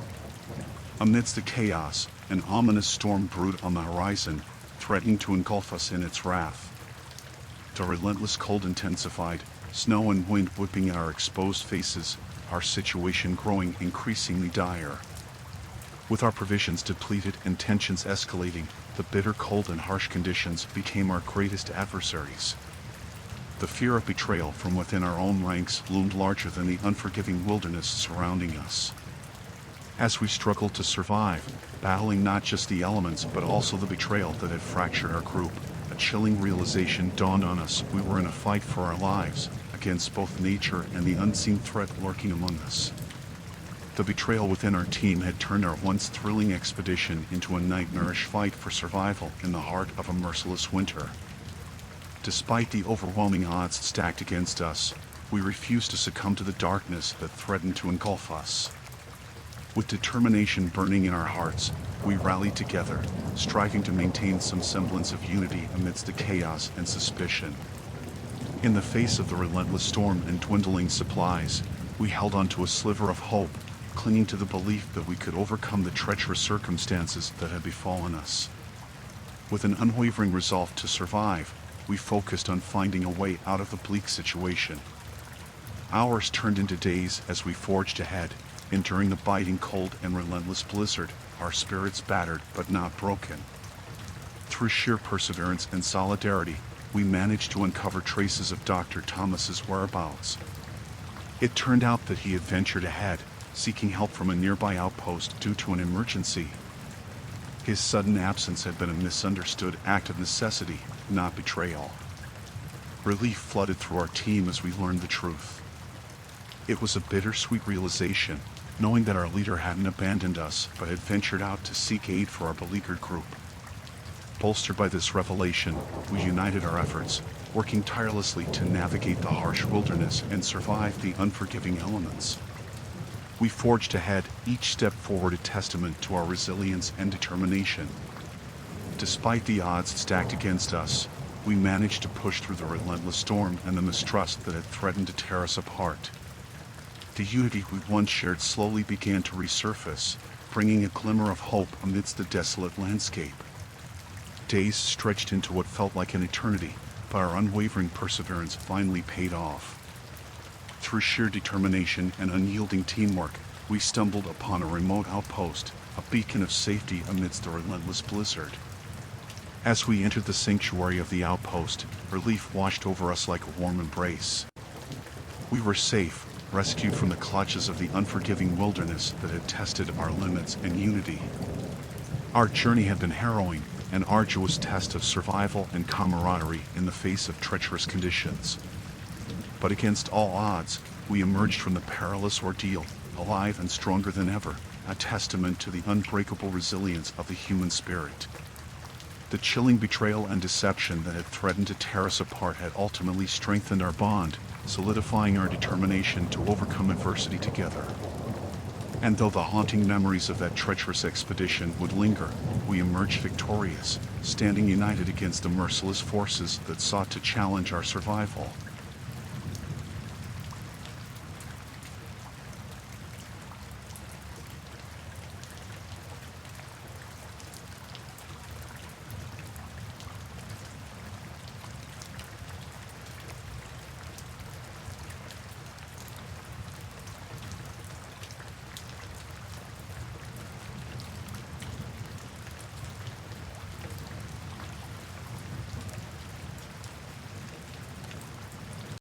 Amidst the chaos, an ominous storm brewed on the horizon, threatening to engulf us in its wrath. The relentless cold intensified, snow and wind whipping at our exposed faces, our situation growing increasingly dire. With our provisions depleted and tensions escalating, the bitter cold and harsh conditions became our greatest adversaries. The fear of betrayal from within our own ranks loomed larger than the unforgiving wilderness surrounding us. As we struggled to survive, battling not just the elements but also the betrayal that had fractured our group, a chilling realization dawned on us: we were in a fight for our lives, against both nature and the unseen threat lurking among us. The betrayal within our team had turned our once thrilling expedition into a nightmarish fight for survival in the heart of a merciless winter. Despite the overwhelming odds stacked against us, we refused to succumb to the darkness that threatened to engulf us. With determination burning in our hearts, we rallied together, striving to maintain some semblance of unity amidst the chaos and suspicion. In the face of the relentless storm and dwindling supplies, we held on to a sliver of hope, clinging to the belief that we could overcome the treacherous circumstances that had befallen us. With an unwavering resolve to survive, we focused on finding a way out of the bleak situation. Hours turned into days as we forged ahead, enduring the biting cold and relentless blizzard, our spirits battered but not broken. Through sheer perseverance and solidarity, we managed to uncover traces of Dr. Thomas's whereabouts. It turned out that he had ventured ahead, seeking help from a nearby outpost due to an emergency. His sudden absence had been a misunderstood act of necessity, not betrayal. Relief flooded through our team as we learned the truth. It was a bittersweet realization, knowing that our leader hadn't abandoned us but had ventured out to seek aid for our beleaguered group. Bolstered by this revelation, we united our efforts, working tirelessly to navigate the harsh wilderness and survive the unforgiving elements. We forged ahead, each step forward a testament to our resilience and determination. Despite the odds stacked against us, we managed to push through the relentless storm and the mistrust that had threatened to tear us apart. The unity we once shared slowly began to resurface, bringing a glimmer of hope amidst the desolate landscape. Days stretched into what felt like an eternity, but our unwavering perseverance finally paid off. Through sheer determination and unyielding teamwork, we stumbled upon a remote outpost, a beacon of safety amidst the relentless blizzard. As we entered the sanctuary of the outpost, relief washed over us like a warm embrace. We were safe, rescued from the clutches of the unforgiving wilderness that had tested our limits and unity. Our journey had been harrowing, an arduous test of survival and camaraderie in the face of treacherous conditions. But against all odds, we emerged from the perilous ordeal, alive and stronger than ever, a testament to the unbreakable resilience of the human spirit. The chilling betrayal and deception that had threatened to tear us apart had ultimately strengthened our bond, solidifying our determination to overcome adversity together. And though the haunting memories of that treacherous expedition would linger, we emerged victorious, standing united against the merciless forces that sought to challenge our survival.